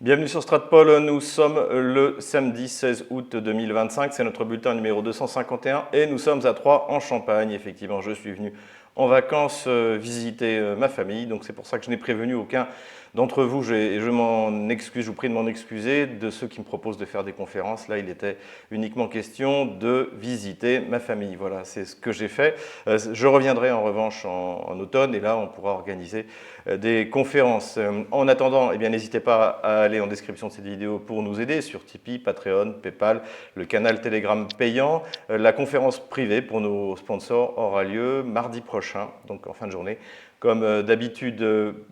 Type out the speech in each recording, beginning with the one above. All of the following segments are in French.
Bienvenue sur Stratpol, nous sommes le samedi 16 août 2025, c'est notre bulletin numéro 251 et nous sommes à Troyes en Champagne. Effectivement, je suis venu en vacances visiter ma famille, donc c'est pour ça que je n'ai prévenu aucun d'entre vous et je m'en excuse, je vous prie de m'en excuser de ceux qui me proposent de faire des conférences. Là, il était uniquement question de visiter ma famille. Voilà, c'est ce que j'ai fait. Je reviendrai en revanche en automne et là, on pourra organiser des conférences. En attendant, eh bien, n'hésitez pas à aller en description de cette vidéo pour nous aider sur Tipeee, Patreon, Paypal, le canal Telegram payant. La conférence privée pour nos sponsors aura lieu mardi prochain, donc en fin de journée. Comme d'habitude,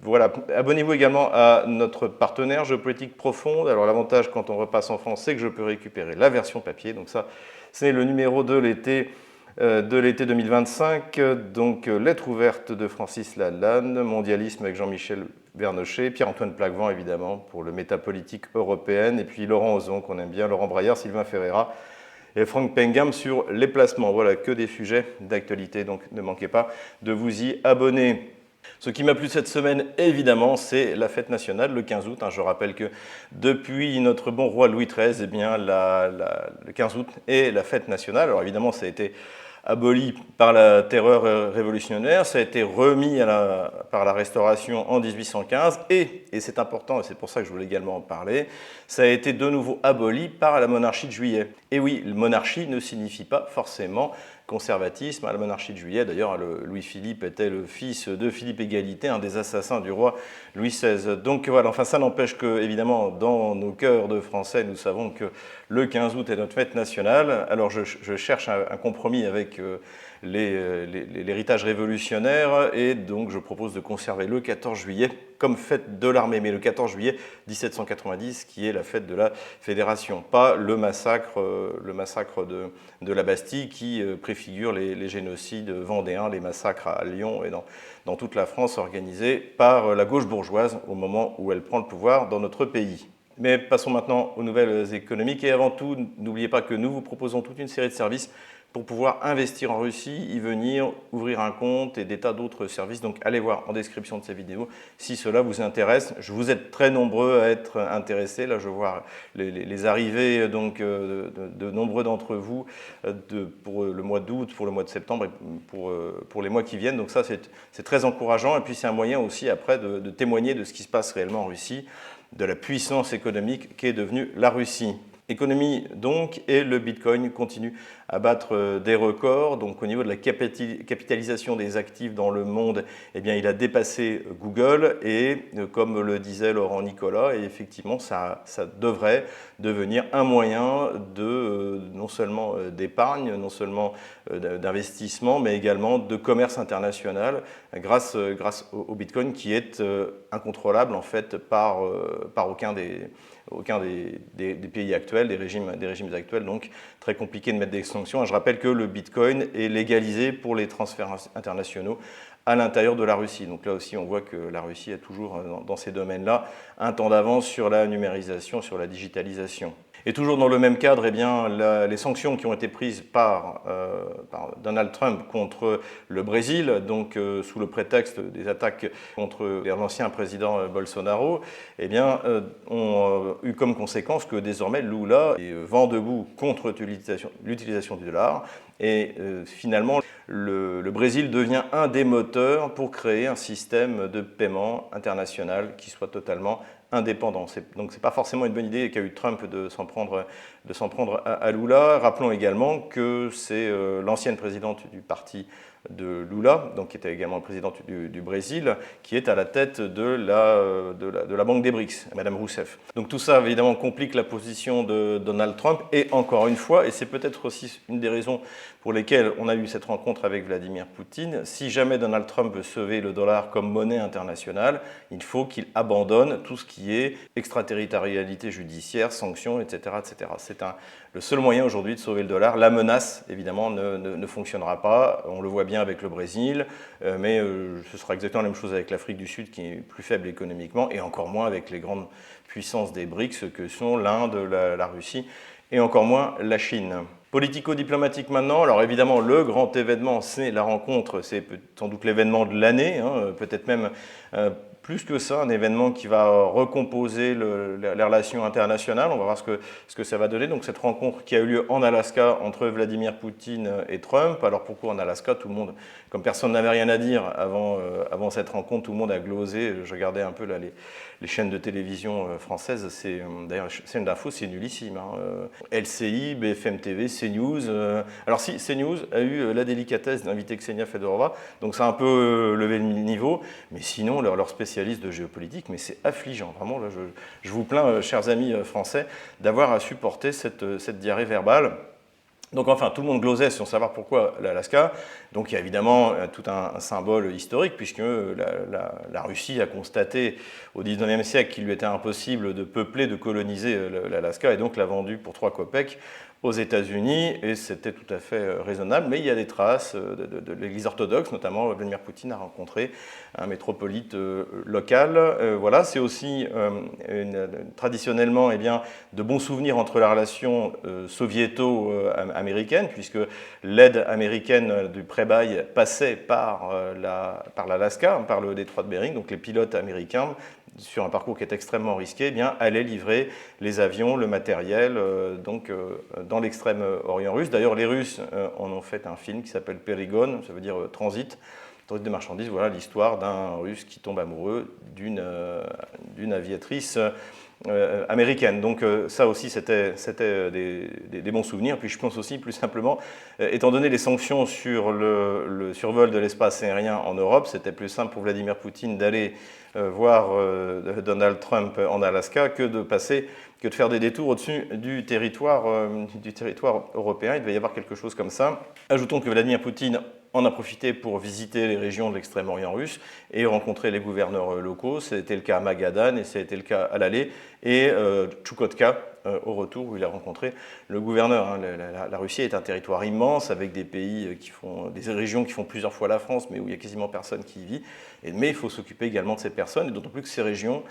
voilà, abonnez-vous également à notre partenaire Géopolitique Profonde. Alors l'avantage quand on repasse en France, c'est que je peux récupérer la version papier. Donc ça, c'est le numéro de l'été 2025. Donc lettre ouverte de Francis Lalanne, mondialisme avec Jean-Michel Vernochet, Pierre-Antoine Plaquevent évidemment pour le métapolitique européenne, et puis Laurent Ozon qu'on aime bien, Laurent Braillard, Sylvain Ferreira et Franck Pengam sur les placements. Voilà, que des sujets d'actualité, donc ne manquez pas de vous y abonner. Ce qui m'a plu cette semaine, évidemment, c'est la fête nationale, le 15 août. Je rappelle que depuis notre bon roi Louis XIII, eh bien, le 15 août est la fête nationale. Alors évidemment, ça a été aboli par la terreur révolutionnaire, ça a été remis par la Restauration en 1815 et c'est important, et c'est pour ça que je voulais également en parler, ça a été de nouveau aboli par la monarchie de Juillet. Et oui, monarchie ne signifie pas forcément conservatisme. À la monarchie de Juillet, d'ailleurs, Louis-Philippe était le fils de Philippe Égalité, un des assassins du roi Louis XVI. Donc voilà, enfin ça n'empêche que, évidemment, dans nos cœurs de Français, nous savons que le 15 août est notre fête nationale. Alors je cherche un compromis avec l'héritage révolutionnaire et donc je propose de conserver le 14 juillet comme fête de l'armée, mais le 14 juillet 1790 qui est la fête de la Fédération, pas le massacre de la Bastille qui préfigure les génocides vendéens, les massacres à Lyon et dans toute la France organisés par la gauche bourgeoise au moment où elle prend le pouvoir dans notre pays. Mais passons maintenant aux nouvelles économiques et avant tout, n'oubliez pas que nous vous proposons toute une série de services pour pouvoir investir en Russie, y venir, ouvrir un compte et des tas d'autres services. Donc allez voir en description de cette vidéo si cela vous intéresse. Vous êtes très nombreux à être intéressés. Là, je vois les arrivées donc, de nombreux d'entre vous pour le mois d'août, pour le mois de septembre et pour les mois qui viennent. Donc ça, c'est très encourageant. Et puis c'est un moyen aussi après de témoigner de ce qui se passe réellement en Russie, de la puissance économique qu'est devenue la Russie. Économie donc, et le Bitcoin continue à battre des records. Donc au niveau de la capitalisation des actifs dans le monde, eh bien, il a dépassé Google et comme le disait Laurent Nicolas, et effectivement ça devrait devenir un moyen de non seulement d'épargne, non seulement d'investissement, mais également de commerce international grâce au Bitcoin qui est incontrôlable en fait par aucun des pays actuels, des régimes actuels, donc très compliqué de mettre des sanctions. Et je rappelle que le Bitcoin est légalisé pour les transferts internationaux à l'intérieur de la Russie. Donc là aussi, on voit que la Russie a toujours, dans ces domaines-là, un temps d'avance sur la numérisation, sur la digitalisation. Et toujours dans le même cadre, eh bien, les sanctions qui ont été prises par Donald Trump contre le Brésil, donc sous le prétexte des attaques contre l'ancien président Bolsonaro, eh bien, ont eu comme conséquence que désormais Lula est vent debout contre l'utilisation du dollar. Et finalement, le Brésil devient un des moteurs pour créer un système de paiement international qui soit totalement indépendant. Donc ce n'est pas forcément une bonne idée qu'a eu Trump de s'en prendre à Lula. Rappelons également que c'est l'ancienne présidente du parti de Lula, donc qui était également présidente du Brésil, qui est à la tête de la Banque des BRICS, Madame Rousseff. Donc tout ça, évidemment, complique la position de Donald Trump, et encore une fois, et c'est peut-être aussi une des raisons pour lesquelles on a eu cette rencontre avec Vladimir Poutine, si jamais Donald Trump veut sauver le dollar comme monnaie internationale, il faut qu'il abandonne tout ce qui est extraterritorialité judiciaire, sanctions, etc. etc. C'est le seul moyen aujourd'hui de sauver le dollar. La menace, évidemment, ne fonctionnera pas. On le voit bien avec le Brésil, mais ce sera exactement la même chose avec l'Afrique du Sud, qui est plus faible économiquement, et encore moins avec les grandes puissances des BRICS que sont l'Inde, la Russie, et encore moins la Chine. Politico-diplomatique maintenant, alors évidemment le grand événement c'est la rencontre, c'est sans doute l'événement de l'année, peut-être même plus que ça, un événement qui va recomposer les relations internationales. On va voir ce que ça va donner. Donc cette rencontre qui a eu lieu en Alaska entre Vladimir Poutine et Trump. Alors pourquoi en Alaska? Tout le monde, comme personne n'avait rien à dire avant cette rencontre, tout le monde a glosé. Je regardais un peu là, les chaînes de télévision françaises. D'ailleurs, chaîne d'info, c'est nullissime. LCI, BFM TV, CNews. Alors si, CNews a eu la délicatesse d'inviter Ksenia Fedorova, donc ça a un peu levé le niveau, mais sinon, leur spécialiste de géopolitique, mais c'est affligeant. Vraiment, là, je vous plains, chers amis français, d'avoir à supporter cette diarrhée verbale. Donc enfin, tout le monde glosait sans savoir pourquoi l'Alaska. Donc il y a évidemment tout un symbole historique, puisque la Russie a constaté au XIXe siècle qu'il lui était impossible de peupler, de coloniser l'Alaska, et donc l'a vendu pour 3 kopecks aux États-Unis, et c'était tout à fait raisonnable, mais il y a des traces de l'Église orthodoxe, notamment Vladimir Poutine a rencontré un métropolite local. Voilà, c'est aussi traditionnellement de bons souvenirs entre la relation soviéto-américaine, puisque l'aide américaine du pré-bail passait par l'Alaska, par le détroit de Bering, donc les pilotes américains, sur un parcours qui est extrêmement risqué, allaient livrer les avions, le matériel, dans l'extrême-orient russe. D'ailleurs, les Russes en ont fait un film qui s'appelle Périgon, ça veut dire transit de marchandises. Voilà l'histoire d'un Russe qui tombe amoureux d'une aviatrice américaine. Donc ça aussi, c'était des bons souvenirs. Puis je pense aussi, plus simplement, étant donné les sanctions sur le survol de l'espace aérien en Europe, c'était plus simple pour Vladimir Poutine d'aller voir Donald Trump en Alaska que de faire des détours au-dessus du territoire européen. Il devait y avoir quelque chose comme ça. Ajoutons que Vladimir Poutine en a profité pour visiter les régions de l'extrême-orient russe et rencontrer les gouverneurs locaux. C'était le cas à Magadan et c'était le cas à l'aller, et Tchoukotka au retour, où il a rencontré le gouverneur. La Russie est un territoire immense avec des pays des régions qui font plusieurs fois la France, mais où il n'y a quasiment personne qui y vit. Mais il faut s'occuper également de ces personnes, et d'autant plus que ces régions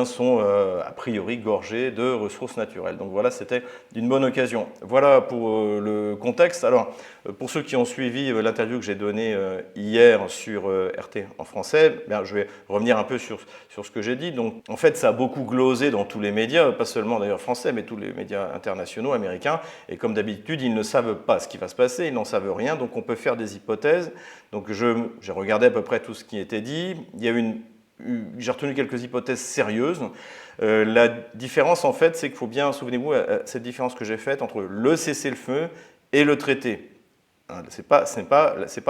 sont a priori gorgées de ressources naturelles. Donc voilà, c'était une bonne occasion. Voilà pour le contexte. Alors, pour ceux qui ont suivi l'interview que j'ai donnée hier sur RT en français, je vais revenir un peu sur ce que j'ai dit. Donc, en fait, ça a beaucoup glosé dans tous les médias, pas seulement d'ailleurs français, mais tous les médias internationaux, américains. Et comme d'habitude, ils ne savent pas ce qui va se passer, ils n'en savent rien, donc on peut faire des hypothèses. Donc j'ai regardé à peu près tout ce qui était dit. J'ai retenu quelques hypothèses sérieuses. La différence, en fait, c'est qu'il faut bien, souvenez-vous, cette différence que j'ai faite entre le cessez-le-feu et le traité. C'est pas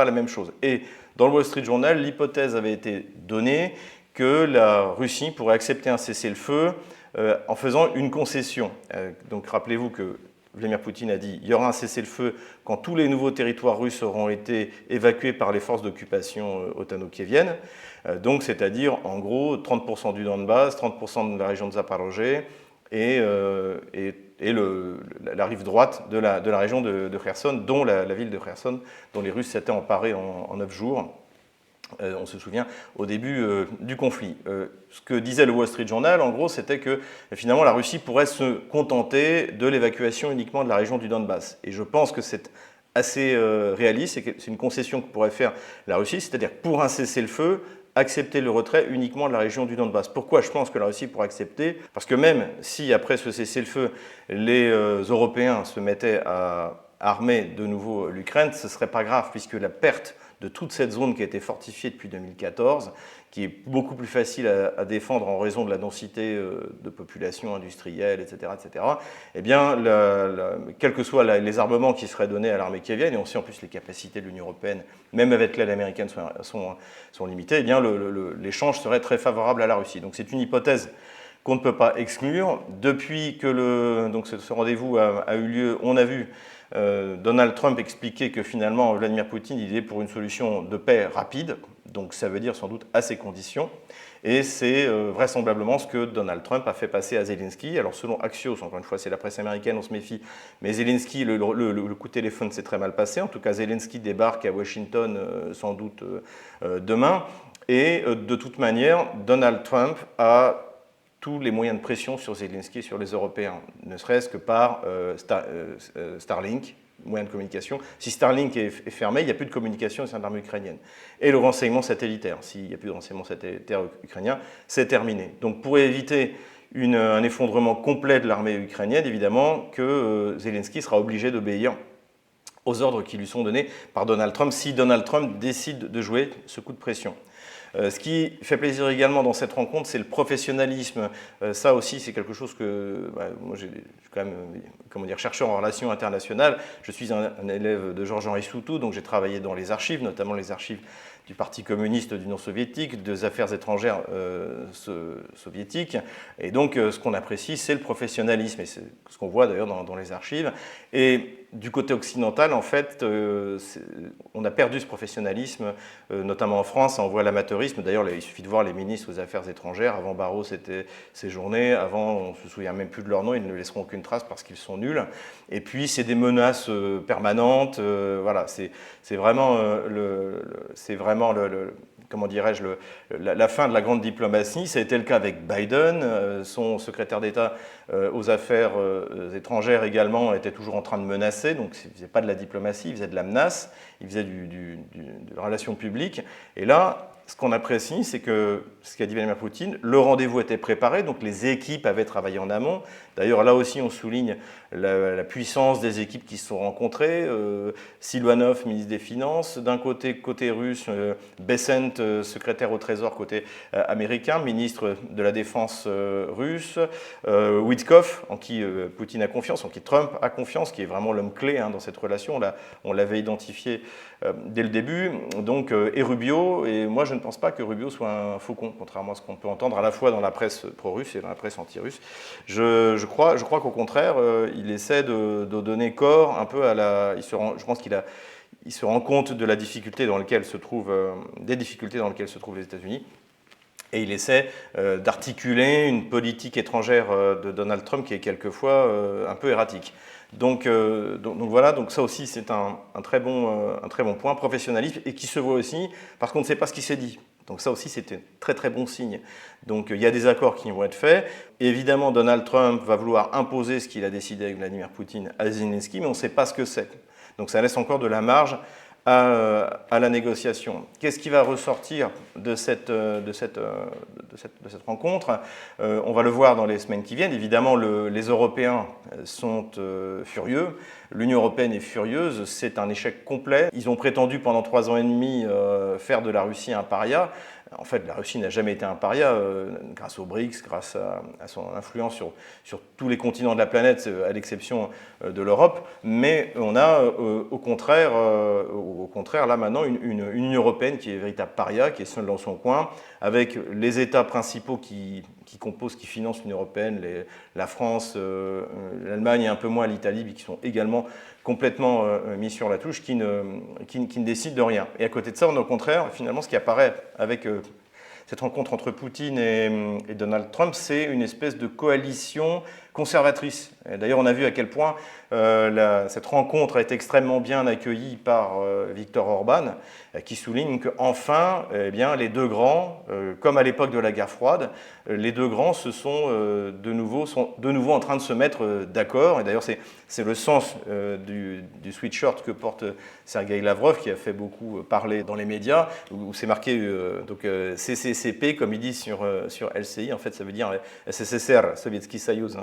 la même chose. Et dans le Wall Street Journal, l'hypothèse avait été donnée que la Russie pourrait accepter un cessez-le-feu en faisant une concession. Donc rappelez-vous que Vladimir Poutine a dit qu'il y aura un cessez-le-feu quand tous les nouveaux territoires russes auront été évacués par les forces d'occupation otano-kieviennes. Donc c'est-à-dire en gros 30% du Donbass, 30% de la région de Zaporozhye et la rive droite de la région de Kherson, dont la ville de Kherson, dont les Russes s'étaient emparés en 9 jours. On se souvient, au début du conflit. Ce que disait le Wall Street Journal, en gros, c'était que finalement la Russie pourrait se contenter de l'évacuation uniquement de la région du Donbass. Et je pense que c'est assez réaliste, c'est une concession que pourrait faire la Russie, c'est-à-dire pour un cessez-le-feu, accepter le retrait uniquement de la région du Donbass. Pourquoi je pense que la Russie pourrait accepter? Parce que même si après ce cessez-le-feu, les Européens se mettaient à armer de nouveau l'Ukraine, ce ne serait pas grave, puisque la perte de toute cette zone qui a été fortifiée depuis 2014, qui est beaucoup plus facile à défendre en raison de la densité de population industrielle, etc., eh bien, quels que soient les armements qui seraient donnés à l'armée kievienne, et on sait en plus les capacités de l'Union européenne, même avec l'aide américaine, sont limitées, eh bien, l'échange serait très favorable à la Russie. Donc c'est une hypothèse qu'on ne peut pas exclure. Depuis que ce rendez-vous a eu lieu, on a vu Donald Trump expliquer que finalement Vladimir Poutine il est pour une solution de paix rapide, donc ça veut dire sans doute à ses conditions, et c'est vraisemblablement ce que Donald Trump a fait passer à Zelensky. Alors selon Axios, encore une fois c'est la presse américaine, on se méfie, mais Zelensky, le coup de téléphone s'est très mal passé, en tout cas Zelensky débarque à Washington sans doute demain, et de toute manière Donald Trump a tous les moyens de pression sur Zelensky et sur les Européens, ne serait-ce que par Starlink, moyens de communication. Si Starlink est fermé, il n'y a plus de communication au sein de l'armée ukrainienne. Et le renseignement satellitaire, s'il n'y a plus de renseignement satellitaire ukrainien, c'est terminé. Donc pour éviter un effondrement complet de l'armée ukrainienne, évidemment que Zelensky sera obligé d'obéir aux ordres qui lui sont donnés par Donald Trump, si Donald Trump décide de jouer ce coup de pression. Ce qui fait plaisir également dans cette rencontre, c'est le professionnalisme. Ça aussi, c'est quelque chose que moi, je suis quand même chercheur en relations internationales. Je suis un élève de Georges-Henri Soutou, donc j'ai travaillé dans les archives, notamment les archives du Parti communiste d'Union soviétique, des affaires étrangères soviétiques. Et donc, ce qu'on apprécie, c'est le professionnalisme, et c'est ce qu'on voit d'ailleurs dans les archives. Et du côté occidental, en fait, on a perdu ce professionnalisme, notamment en France, on voit l'amateurisme. D'ailleurs, il suffit de voir les ministres aux Affaires étrangères. Avant Barrot, c'était séjourné. Avant, on ne se souvient même plus de leur nom. Ils ne laisseront aucune trace parce qu'ils sont nuls. Et puis, c'est des menaces permanentes. Voilà, c'est vraiment comment dirais-je, la fin de la grande diplomatie. Ça a été le cas avec Biden. Son secrétaire d'État aux affaires étrangères également était toujours en train de menacer. Donc, il ne faisait pas de la diplomatie, il faisait de la menace, il faisait de la relation publique. Et là, ce qu'on apprécie, c'est que, ce qu'a dit Vladimir Poutine, le rendez-vous était préparé, donc les équipes avaient travaillé en amont. D'ailleurs, là aussi, on souligne la puissance des équipes qui se sont rencontrées. Silvanov, ministre des Finances, d'un côté russe, Bessent, secrétaire au Trésor côté américain, ministre de la Défense russe, Witkoff, en qui Poutine a confiance, en qui Trump a confiance, qui est vraiment l'homme clé dans cette relation. On l'avait identifié dès le début, donc, et Rubio. Et moi, je ne pense pas que Rubio soit un faucon, contrairement à ce qu'on peut entendre à la fois dans la presse pro-russe et dans la presse anti-russe. Je crois qu'au contraire, il essaie de donner corps un peu à je pense il se rend compte de la difficulté dans laquelle se trouve, des difficultés dans lesquelles se trouvent les États-Unis. Et il essaie d'articuler une politique étrangère de Donald Trump qui est quelquefois un peu erratique. Donc voilà, donc ça aussi c'est un très bon point, professionnalisme, et qui se voit aussi parce qu'on ne sait pas ce qui s'est dit. Donc ça aussi c'était un très très bon signe. Donc il y a des accords qui vont être faits. Et évidemment, Donald Trump va vouloir imposer ce qu'il a décidé avec Vladimir Poutine à Zelensky, mais on ne sait pas ce que c'est. Donc ça laisse encore de la marge à la négociation. Qu'est-ce qui va ressortir de cette rencontre? On va le voir dans les semaines qui viennent. Évidemment, les Européens sont furieux. L'Union européenne est furieuse. C'est un échec complet. Ils ont prétendu pendant 3 ans et demi faire de la Russie un paria. En fait, la Russie n'a jamais été un paria grâce aux BRICS, grâce à son influence sur tous les continents de la planète, à l'exception de l'Europe. Mais on a au contraire, là maintenant, une Union européenne qui est véritable paria, qui est seule dans son coin, avec les États principaux qui financent l'Union européenne, la France, l'Allemagne et un peu moins l'Italie, mais qui sont également complètement mis sur la touche, qui ne décident de rien. Et à côté de ça, on a au contraire, finalement, ce qui apparaît avec cette rencontre entre Poutine et Donald Trump, c'est une espèce de coalition conservatrice. D'ailleurs, on a vu à quel point cette rencontre a été extrêmement bien accueillie par Viktor Orban, qui souligne qu'enfin, les deux grands, comme à l'époque de la guerre froide, les deux grands sont de nouveau en train de se mettre d'accord. Et d'ailleurs, c'est le sens du sweatshirt que porte Sergueï Lavrov, qui a fait beaucoup parler dans les médias, où c'est marqué CCCP, comme il dit sur LCI. En fait, ça veut dire SSSR, Sovietsky Soyuz,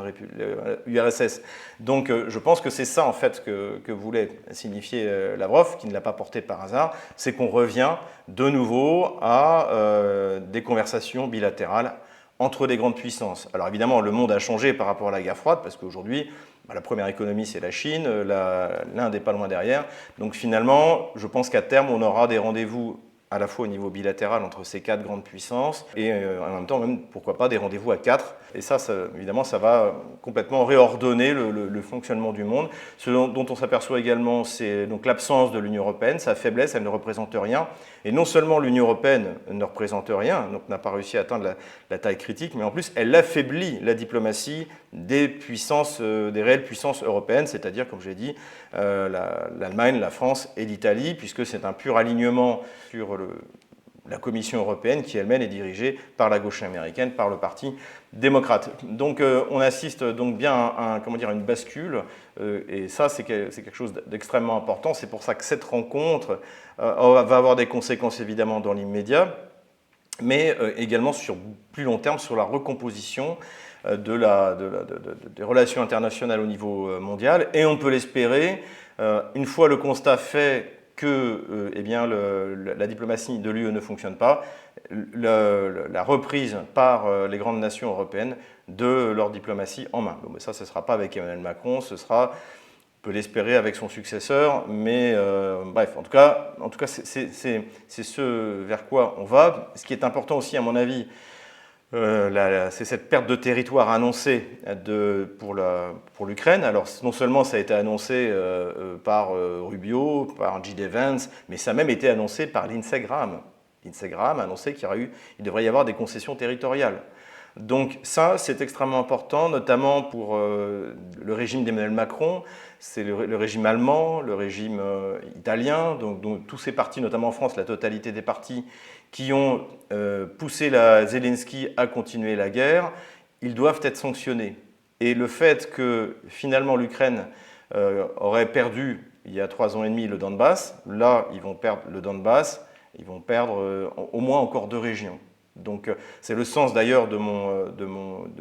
URSS. Donc, je pense que c'est ça, en fait, que voulait signifier Lavrov, qui ne l'a pas porté par hasard, c'est qu'on revient de nouveau à des conversations bilatérales entre les grandes puissances. Alors évidemment, le monde a changé par rapport à la guerre froide, parce qu'aujourd'hui, la première économie, c'est la Chine, l'Inde n'est pas loin derrière. Donc finalement, je pense qu'à terme, on aura des rendez-vous à la fois au niveau bilatéral entre ces 4 grandes puissances, et en même temps, même, pourquoi pas, des rendez-vous à 4. Et ça, évidemment, ça va complètement réordonner le fonctionnement du monde. Ce dont on s'aperçoit également, c'est donc l'absence de l'Union européenne, sa faiblesse, elle ne représente rien. Et non seulement l'Union européenne ne représente rien, donc n'a pas réussi à atteindre la taille critique, mais en plus, elle affaiblit la diplomatie des réelles puissances européennes, c'est-à-dire, comme j'ai dit, l'Allemagne, la France et l'Italie, puisque c'est un pur alignement sur la Commission européenne qui elle-même est dirigée par la gauche américaine, par le Parti démocrate. Donc on assiste donc bien à une bascule, et ça c'est quelque chose d'extrêmement important. C'est pour ça que cette rencontre va avoir des conséquences évidemment dans l'immédiat, mais également sur plus long terme sur la recomposition des relations internationales au niveau mondial. Et on peut l'espérer, une fois le constat fait que la diplomatie de l'UE ne fonctionne pas, la reprise par les grandes nations européennes de leur diplomatie en main. Bon, mais ça, ce ne sera pas avec Emmanuel Macron, ce sera, on peut l'espérer, avec son successeur, mais bref, en tout cas c'est ce vers quoi on va. Ce qui est important aussi, à mon avis, c'est cette perte de territoire annoncée pour l'Ukraine. Alors non seulement ça a été annoncé par Rubio, par J.D. Vance, mais ça a même été annoncé par Lindsey Graham. Lindsey Graham a annoncé qu'il devrait y avoir des concessions territoriales. Donc ça, c'est extrêmement important, notamment pour le régime d'Emmanuel Macron. C'est le régime allemand, le régime italien, donc tous ces partis, notamment en France, la totalité des partis qui ont poussé Zelensky à continuer la guerre, ils doivent être sanctionnés. Et le fait que finalement l'Ukraine aurait perdu il y a 3 ans et demi le Donbass, là ils vont perdre le Donbass, ils vont perdre au moins encore 2 régions. Donc c'est le sens d'ailleurs de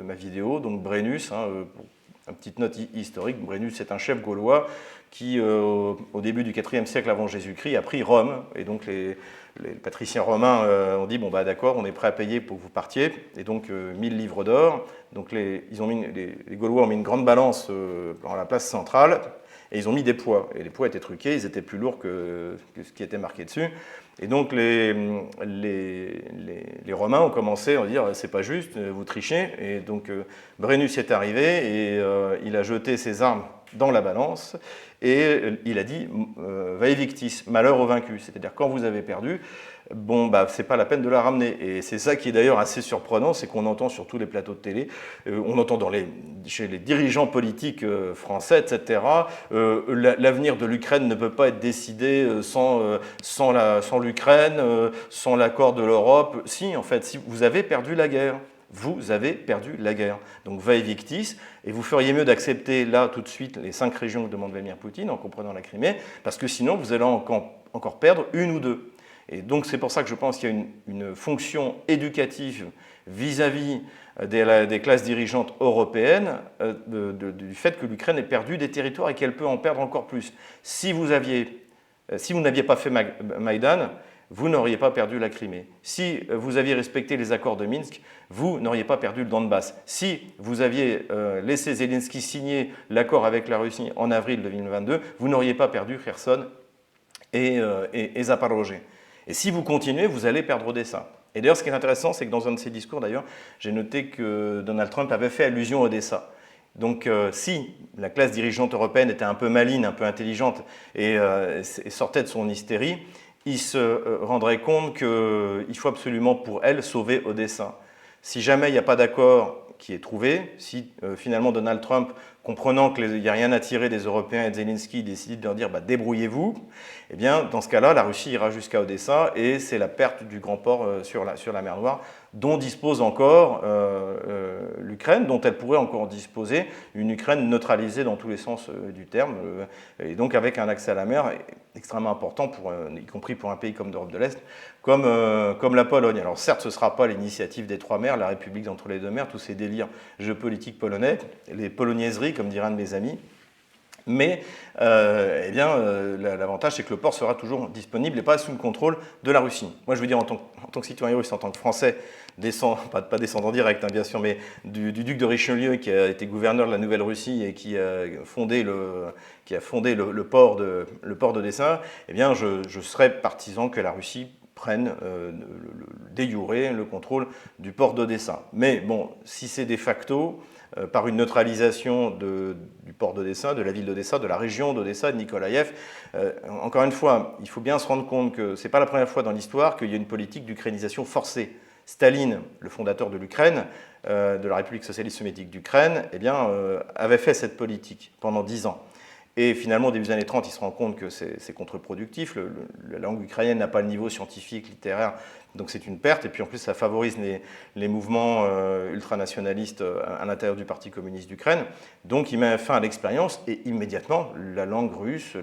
ma vidéo, donc Brennus, pour une petite note historique, Brennus est un chef gaulois qui, au début du IVe siècle avant Jésus-Christ, a pris Rome, et donc les patriciens romains ont dit, bon bah d'accord, on est prêt à payer pour que vous partiez, et donc 1000 livres d'or. Donc les Gaulois ont mis une grande balance dans la place centrale, et ils ont mis des poids, et les poids étaient truqués, ils étaient plus lourds que ce qui était marqué dessus. Et donc les Romains ont commencé à dire c'est pas juste, vous trichez. Et donc Brennus est arrivé et il a jeté ses armes dans la balance et il a dit vae victis, malheur aux vaincus. C'est-à-dire quand vous avez perdu, bon bah c'est pas la peine de la ramener. Et c'est ça qui est d'ailleurs assez surprenant, c'est qu'on entend sur tous les plateaux de télé, on entend chez les dirigeants politiques français, etc. L'avenir de l'Ukraine ne peut pas être décidé sans l'Ukraine, sans l'accord de l'Europe. Si, en fait, si vous avez perdu la guerre. Vous avez perdu la guerre. Donc vae victis, et vous feriez mieux d'accepter là tout de suite les 5 régions que demande Vladimir Poutine en comprenant la Crimée, parce que sinon vous allez encore perdre 1 ou 2. Et donc c'est pour ça que je pense qu'il y a une fonction éducative vis-à-vis des classes dirigeantes européennes du fait que l'Ukraine ait perdu des territoires et qu'elle peut en perdre encore plus. Si vous n'aviez pas fait Maïdan, vous n'auriez pas perdu la Crimée. Si vous aviez respecté les accords de Minsk, vous n'auriez pas perdu le Donbass. Si vous aviez laissé Zelensky signer l'accord avec la Russie en avril 2022, vous n'auriez pas perdu Kherson et Zaporozhye. Et si vous continuez, vous allez perdre Odessa. Et d'ailleurs, ce qui est intéressant, c'est que dans un de ses discours, d'ailleurs, j'ai noté que Donald Trump avait fait allusion à Odessa. Donc si la classe dirigeante européenne était un peu maligne, un peu intelligente et sortait de son hystérie, il se rendrait compte qu'il faut absolument pour elle sauver Odessa. Si jamais il n'y a pas d'accord qui est trouvé, si finalement Donald Trump, comprenant qu'il n'y a rien à tirer des Européens et de Zelensky, décide de leur dire débrouillez-vous, eh bien dans ce cas-là, la Russie ira jusqu'à Odessa et c'est la perte du grand port sur la mer Noire dont dispose encore l'Ukraine, dont elle pourrait encore disposer, une Ukraine neutralisée dans tous les sens du terme, et donc avec un accès à la mer extrêmement important, y compris pour un pays comme l'Europe de l'Est, comme la Pologne. Alors certes, ce ne sera pas l'initiative des 3 mers, la République entre les 2 mers, tous ces délires géopolitiques polonais, les polonaiseries, comme dirait un de mes amis, mais l'avantage, c'est que le port sera toujours disponible et pas sous le contrôle de la Russie. Moi, je veux dire, en tant que citoyen russe, en tant que Français, pas descendant direct, bien sûr, mais du duc de Richelieu, qui a été gouverneur de la Nouvelle-Russie et qui a fondé le port d'Odessa, eh bien, je serais partisan que la Russie prenne de jure le contrôle du port d'Odessa. Mais bon, si c'est de facto, par une neutralisation du port d'Odessa, de la ville d'Odessa, de la région d'Odessa, de Nikolaïev. Encore une fois, il faut bien se rendre compte que ce n'est pas la première fois dans l'histoire qu'il y a une politique d'ukrainisation forcée. Staline, le fondateur de l'Ukraine, de la République socialiste soviétique d'Ukraine, avait fait cette politique pendant 10 ans. Et finalement, au début des années 30, il se rend compte que c'est contre-productif. La langue ukrainienne n'a pas le niveau scientifique, littéraire Donc c'est une perte, et puis en plus ça favorise les mouvements ultranationalistes à l'intérieur du Parti communiste d'Ukraine. Donc il met fin à l'expérience, et immédiatement la langue russe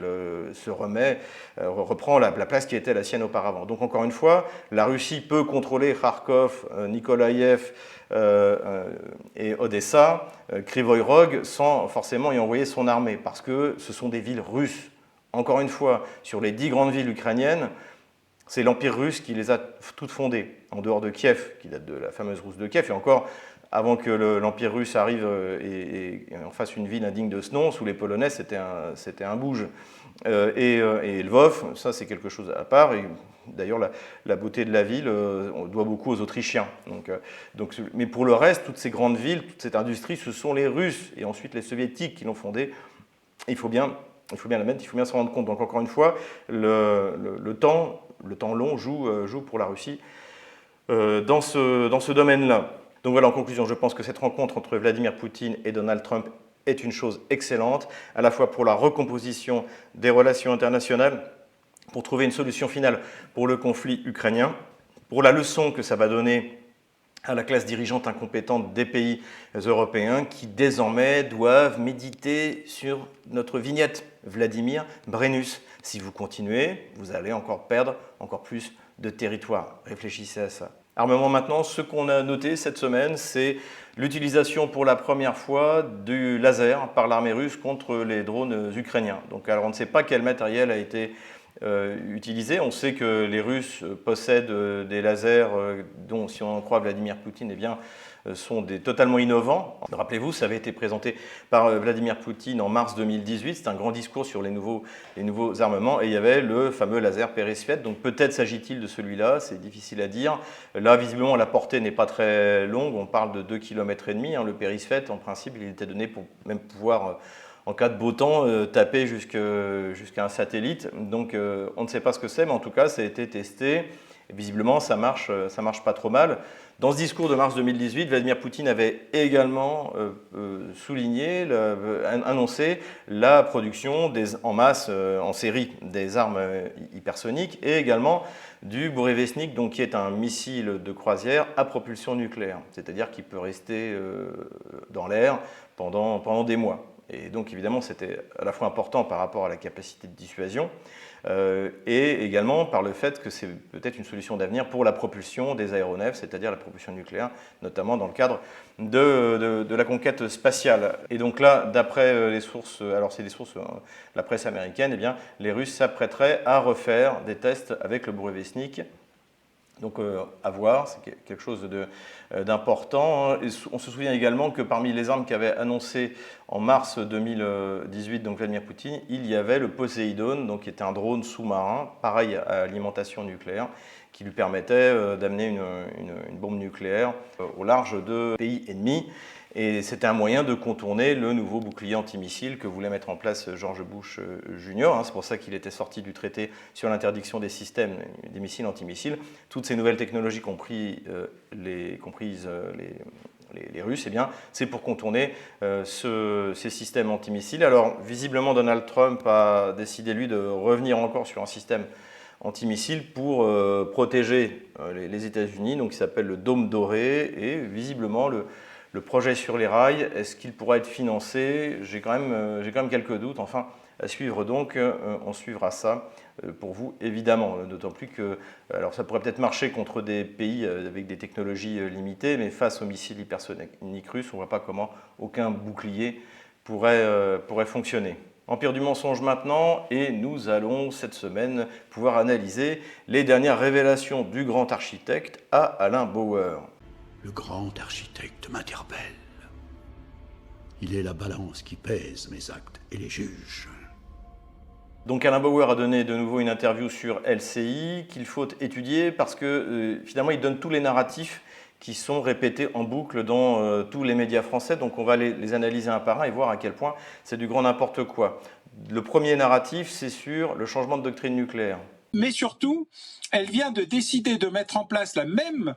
reprend la place qui était la sienne auparavant. Donc encore une fois, la Russie peut contrôler Kharkov, Nikolaïev et Odessa, Kryvyi Rog, sans forcément y envoyer son armée, parce que ce sont des villes russes. Encore une fois, sur les 10 grandes villes ukrainiennes, c'est l'Empire russe qui les a toutes fondées, en dehors de Kiev, qui date de la fameuse Rousse de Kiev, et encore, avant que l'Empire russe arrive et en fasse une ville indigne de ce nom, sous les Polonais, c'était un bouge. Et Lvov, ça c'est quelque chose à part, et d'ailleurs la beauté de la ville, on doit beaucoup aux Autrichiens. Mais pour le reste, toutes ces grandes villes, toute cette industrie, ce sont les Russes, et ensuite les Soviétiques qui l'ont fondée. Il faut bien la mettre, il faut bien s'en rendre compte. Donc encore une fois, le temps long joue pour la Russie dans ce domaine-là. Donc voilà, en conclusion, je pense que cette rencontre entre Vladimir Poutine et Donald Trump est une chose excellente, à la fois pour la recomposition des relations internationales, pour trouver une solution finale pour le conflit ukrainien, pour la leçon que ça va donner à la classe dirigeante incompétente des pays européens qui désormais doivent méditer sur notre vignette, Vladimir Brennus. Si vous continuez, vous allez encore perdre encore plus de territoire. Réfléchissez à ça. Armement maintenant, ce qu'on a noté cette semaine, c'est l'utilisation pour la première fois du laser par l'armée russe contre les drones ukrainiens. Donc, alors on ne sait pas quel matériel a été utilisé. On sait que les Russes possèdent des lasers dont, si on en croit Vladimir Poutine, eh bien, sont totalement innovants. Rappelez-vous, ça avait été présenté par Vladimir Poutine en mars 2018. C'est un grand discours sur les nouveaux armements, et il y avait le fameux laser Peresviet. Donc peut-être s'agit-il de celui-là, c'est difficile à dire. Là, visiblement, la portée n'est pas très longue. On parle de 2,5 km. Le Peresviet, en principe, il était donné pour même pouvoir en cas de beau temps, taper jusqu'à un satellite. Donc on ne sait pas ce que c'est, mais en tout cas, ça a été testé. Et visiblement, ça marche pas trop mal. Dans ce discours de mars 2018, Vladimir Poutine avait également annoncé la production en masse, en série, des armes hypersoniques, et également du Burevestnik, donc qui est un missile de croisière à propulsion nucléaire, c'est-à-dire qu'il peut rester dans l'air pendant des mois. Et donc évidemment, c'était à la fois important par rapport à la capacité de dissuasion, et également par le fait que c'est peut-être une solution d'avenir pour la propulsion des aéronefs, c'est-à-dire la propulsion nucléaire, notamment dans le cadre de la conquête spatiale. Et donc là, d'après les sources, alors c'est des sources, la presse américaine, eh bien, les Russes s'apprêteraient à refaire des tests avec le Burevestnik. Donc à voir, c'est quelque chose d'important. Et on se souvient également que parmi les armes qu'avait annoncées en mars 2018, donc Vladimir Poutine, il y avait le Poséidon, donc qui était un drone sous-marin, pareil à alimentation nucléaire, qui lui permettait d'amener une bombe nucléaire au large de pays ennemis. Et c'était un moyen de contourner le nouveau bouclier antimissile que voulait mettre en place George Bush Jr. C'est pour ça qu'il était sorti du traité sur l'interdiction des systèmes, des missiles antimissiles. Toutes ces nouvelles technologies, comprises les Russes, eh bien, c'est pour contourner ces systèmes antimissiles. Alors, visiblement, Donald Trump a décidé, lui, de revenir encore sur un système antimissile pour protéger les États-Unis, donc qui s'appelle le Dôme doré, et visiblement, le projet sur les rails, est-ce qu'il pourra être financé? J'ai quand même quelques doutes. Enfin, à suivre donc, on suivra ça pour vous, évidemment. D'autant plus que, alors ça pourrait peut-être marcher contre des pays avec des technologies limitées, mais face aux missiles hypersoniques russes, on ne voit pas comment aucun bouclier pourrait fonctionner. Empire du mensonge maintenant, et nous allons cette semaine pouvoir analyser les dernières révélations du grand architecte à Alain Bauer. Le grand architecte m'interpelle. Il est la balance qui pèse mes actes et les juge. Donc Alain Bauer a donné de nouveau une interview sur LCI qu'il faut étudier parce que finalement il donne tous les narratifs qui sont répétés en boucle dans tous les médias français. Donc on va les analyser un par un et voir à quel point c'est du grand n'importe quoi. Le premier narratif, c'est sur le changement de doctrine nucléaire. Mais surtout, elle vient de décider de mettre en place la même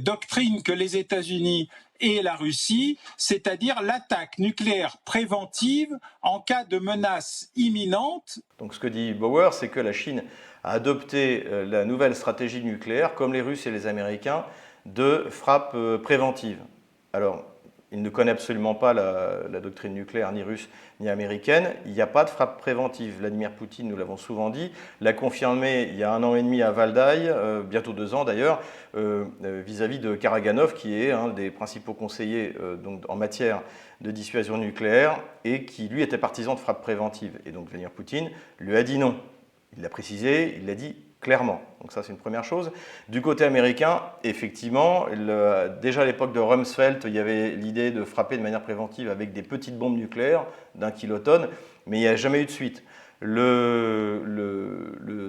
doctrine que les États-Unis et la Russie, c'est-à-dire l'attaque nucléaire préventive en cas de menace imminente. Donc ce que dit Bauer, c'est que la Chine a adopté la nouvelle stratégie nucléaire, comme les Russes et les Américains, de frappe préventive. Alors, il ne connaît absolument pas la doctrine nucléaire, ni russe, ni américaine. Il n'y a pas de frappe préventive. Vladimir Poutine, nous l'avons souvent dit, l'a confirmé il y a 1 an et demi à Valdai, bientôt 2 ans d'ailleurs, vis-à-vis de Karaganov, qui est un des principaux conseillers donc, en matière de dissuasion nucléaire, et qui, lui, était partisan de frappe préventive. Et donc Vladimir Poutine lui a dit non. Il l'a précisé, il l'a dit clairement. Donc ça, c'est une première chose. Du côté américain, effectivement, déjà à l'époque de Rumsfeld, il y avait l'idée de frapper de manière préventive avec des petites bombes nucléaires d'1 kilotonne, mais il n'y a jamais eu de suite.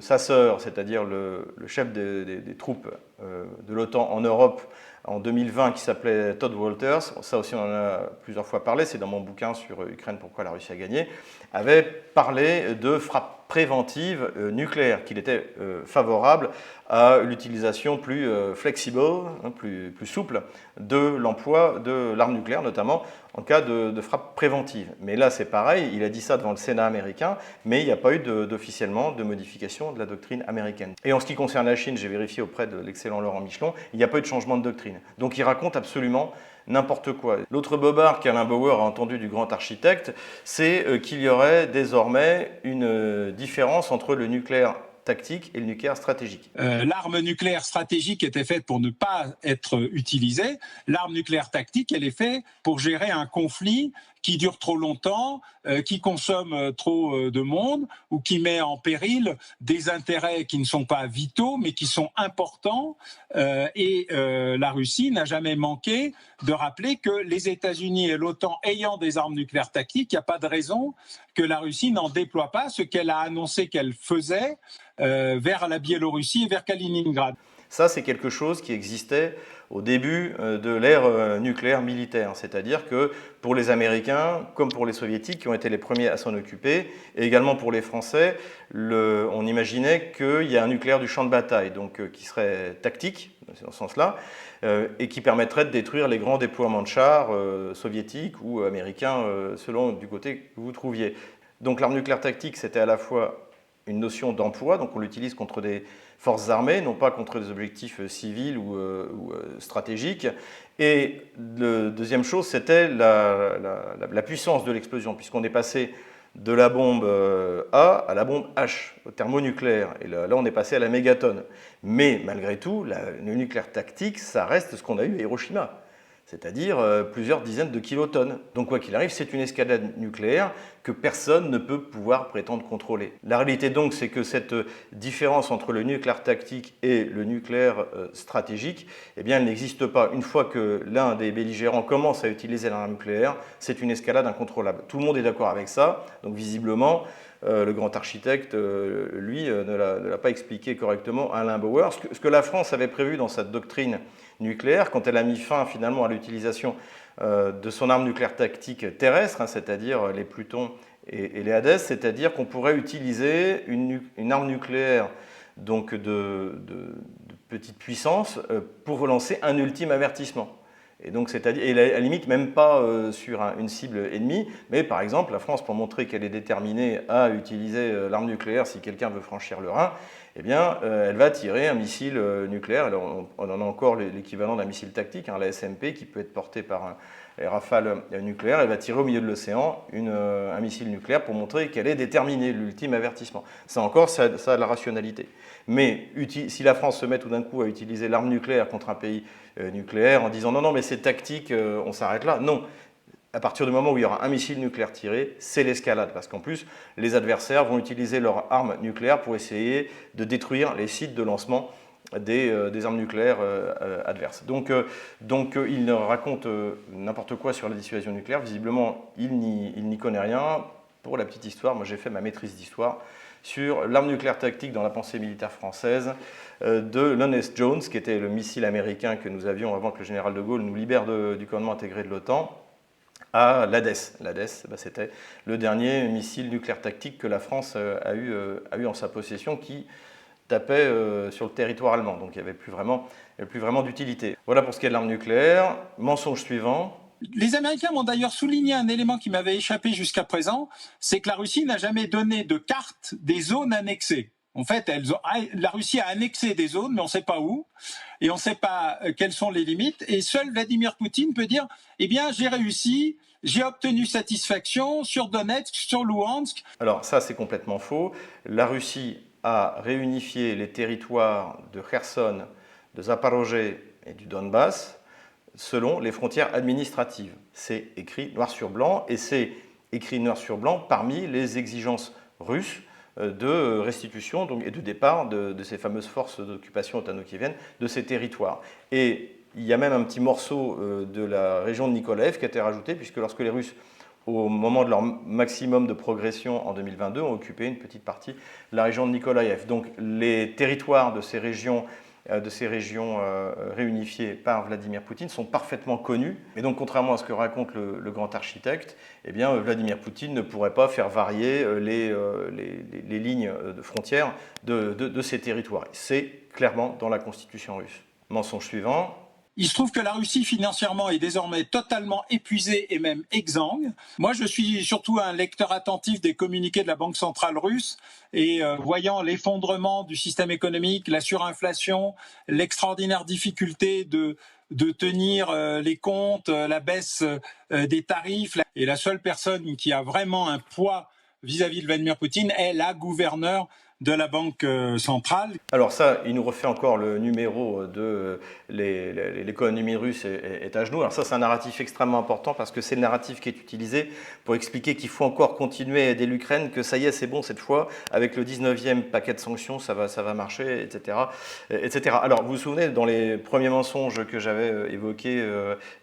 Sa sœur, c'est-à-dire le chef des troupes de l'OTAN en Europe en 2020, qui s'appelait Todd Walters, ça aussi on en a plusieurs fois parlé, c'est dans mon bouquin sur Ukraine, pourquoi la Russie a gagné, avait parlé de frappe préventive nucléaire, qu'il était favorable à l'utilisation plus flexible, plus souple de l'emploi de l'arme nucléaire, notamment en cas de frappe préventive. Mais là, c'est pareil, il a dit ça devant le Sénat américain, mais il n'y a pas eu officiellement de modification de la doctrine américaine. Et en ce qui concerne la Chine, j'ai vérifié auprès de l'excellent Laurent Michelon, il n'y a pas eu de changement de doctrine. Donc il raconte absolument n'importe quoi. L'autre bobard qu'Alain Bauer a entendu du grand architecte, c'est qu'il y aurait désormais une différence entre le nucléaire tactique et le nucléaire stratégique. L'arme nucléaire stratégique était faite pour ne pas être utilisée. L'arme nucléaire tactique, elle est faite pour gérer un conflit qui dure trop longtemps, qui consomme trop de monde ou qui met en péril des intérêts qui ne sont pas vitaux mais qui sont importants. Et la Russie n'a jamais manqué de rappeler que les États-Unis et l'OTAN ayant des armes nucléaires tactiques, il n'y a pas de raison que la Russie n'en déploie pas, ce qu'elle a annoncé qu'elle faisait vers la Biélorussie et vers Kaliningrad. Ça, c'est quelque chose qui existait au début de l'ère nucléaire militaire. C'est-à-dire que pour les Américains, comme pour les Soviétiques, qui ont été les premiers à s'en occuper, et également pour les Français, on imaginait qu'il y a un nucléaire du champ de bataille, donc qui serait tactique, dans ce sens-là, et qui permettrait de détruire les grands déploiements de chars soviétiques ou américains, selon du côté que vous trouviez. Donc l'arme nucléaire tactique, c'était à la fois une notion d'emploi, donc on l'utilise contre des forces armées, non pas contre des objectifs civils ou stratégiques. Et la deuxième chose, c'était la puissance de l'explosion, puisqu'on est passé de la bombe A à la bombe H, thermonucléaire. Et là, on est passé à la mégatonne. Mais malgré tout, le nucléaire tactique, ça reste ce qu'on a eu à Hiroshima, c'est-à-dire plusieurs dizaines de kilotonnes. Donc quoi qu'il arrive, c'est une escalade nucléaire que personne ne peut pouvoir prétendre contrôler. La réalité donc, c'est que cette différence entre le nucléaire tactique et le nucléaire stratégique, eh bien, elle n'existe pas. Une fois que l'un des belligérants commence à utiliser l'arme nucléaire, c'est une escalade incontrôlable. Tout le monde est d'accord avec ça, donc visiblement, le grand architecte, lui, ne l'a pas expliqué correctement à Alain Bauer. Ce que la France avait prévu dans sa doctrine nucléaire, quand elle a mis fin finalement à l'utilisation de son arme nucléaire tactique terrestre, c'est-à-dire les Plutons et les Hadès, c'est-à-dire qu'on pourrait utiliser une arme nucléaire donc de petite puissance pour relancer un ultime avertissement. Et donc, c'est-à-dire, et à la limite, même pas sur une cible ennemie, mais par exemple, la France, pour montrer qu'elle est déterminée à utiliser l'arme nucléaire si quelqu'un veut franchir le Rhin, eh bien, elle va tirer un missile nucléaire. Alors, on en a encore l'équivalent d'un missile tactique, la SMP, qui peut être porté par les rafales nucléaires. Elle va tirer au milieu de l'océan un missile nucléaire pour montrer qu'elle est déterminée, l'ultime avertissement. Ça encore, ça a de la rationalité. Mais si la France se met tout d'un coup à utiliser l'arme nucléaire contre un pays nucléaire en disant non, mais c'est tactique, on s'arrête là, non. À partir du moment où il y aura un missile nucléaire tiré, c'est l'escalade, parce qu'en plus, les adversaires vont utiliser leurs armes nucléaires pour essayer de détruire les sites de lancement des armes nucléaires adverses. Donc il raconte n'importe quoi sur la dissuasion nucléaire. Visiblement, il n'y connaît rien. Pour la petite histoire, moi j'ai fait ma maîtrise d'histoire sur l'arme nucléaire tactique dans la pensée militaire française de Lon-S. Jones, qui était le missile américain que nous avions avant que le général de Gaulle nous libère du commandement intégré de l'OTAN, à l'Hadès. L'Hadès, c'était le dernier missile nucléaire tactique que la France a eu en sa possession, qui tapaient sur le territoire allemand. Donc il n'y avait plus vraiment d'utilité. Voilà pour ce qui est de l'arme nucléaire. Mensonge suivant. Les Américains m'ont d'ailleurs souligné un élément qui m'avait échappé jusqu'à présent, c'est que la Russie n'a jamais donné de carte des zones annexées. En fait, la Russie a annexé des zones, mais on ne sait pas où, et on ne sait pas quelles sont les limites. Et seul Vladimir Poutine peut dire, eh bien, j'ai réussi, j'ai obtenu satisfaction sur Donetsk, sur Louhansk. Alors ça, c'est complètement faux. La Russie a réunifié les territoires de Kherson, de Zaporozhye et du Donbass selon les frontières administratives. C'est écrit noir sur blanc, et c'est écrit noir sur blanc parmi les exigences russes de restitution donc, et de départ de ces fameuses forces d'occupation otano-kieviennes de ces territoires. Et il y a même un petit morceau de la région de Nikolaev qui a été rajouté, puisque lorsque les Russes, au moment de leur maximum de progression en 2022, ont occupé une petite partie de la région de Nikolaev. Donc les territoires de ces régions réunifiées par Vladimir Poutine sont parfaitement connus. Et donc, contrairement à ce que raconte le grand architecte, eh bien, Vladimir Poutine ne pourrait pas faire varier les lignes de frontières de ces territoires. C'est clairement dans la constitution russe. Mensonge suivant. Il se trouve que la Russie financièrement est désormais totalement épuisée et même exsangue. Moi, je suis surtout un lecteur attentif des communiqués de la Banque centrale russe et voyant l'effondrement du système économique, la surinflation, l'extraordinaire difficulté de tenir les comptes, la baisse des tarifs. Et la seule personne qui a vraiment un poids vis-à-vis de Vladimir Poutine est la gouverneure de la Banque centrale. Alors ça, il nous refait encore le numéro de l'économie russe est à genoux. Alors ça, c'est un narratif extrêmement important parce que c'est le narratif qui est utilisé pour expliquer qu'il faut encore continuer à aider l'Ukraine, que ça y est, c'est bon cette fois, avec le 19e paquet de sanctions, ça va marcher, etc., etc. Alors, vous vous souvenez, dans les premiers mensonges que j'avais évoqués,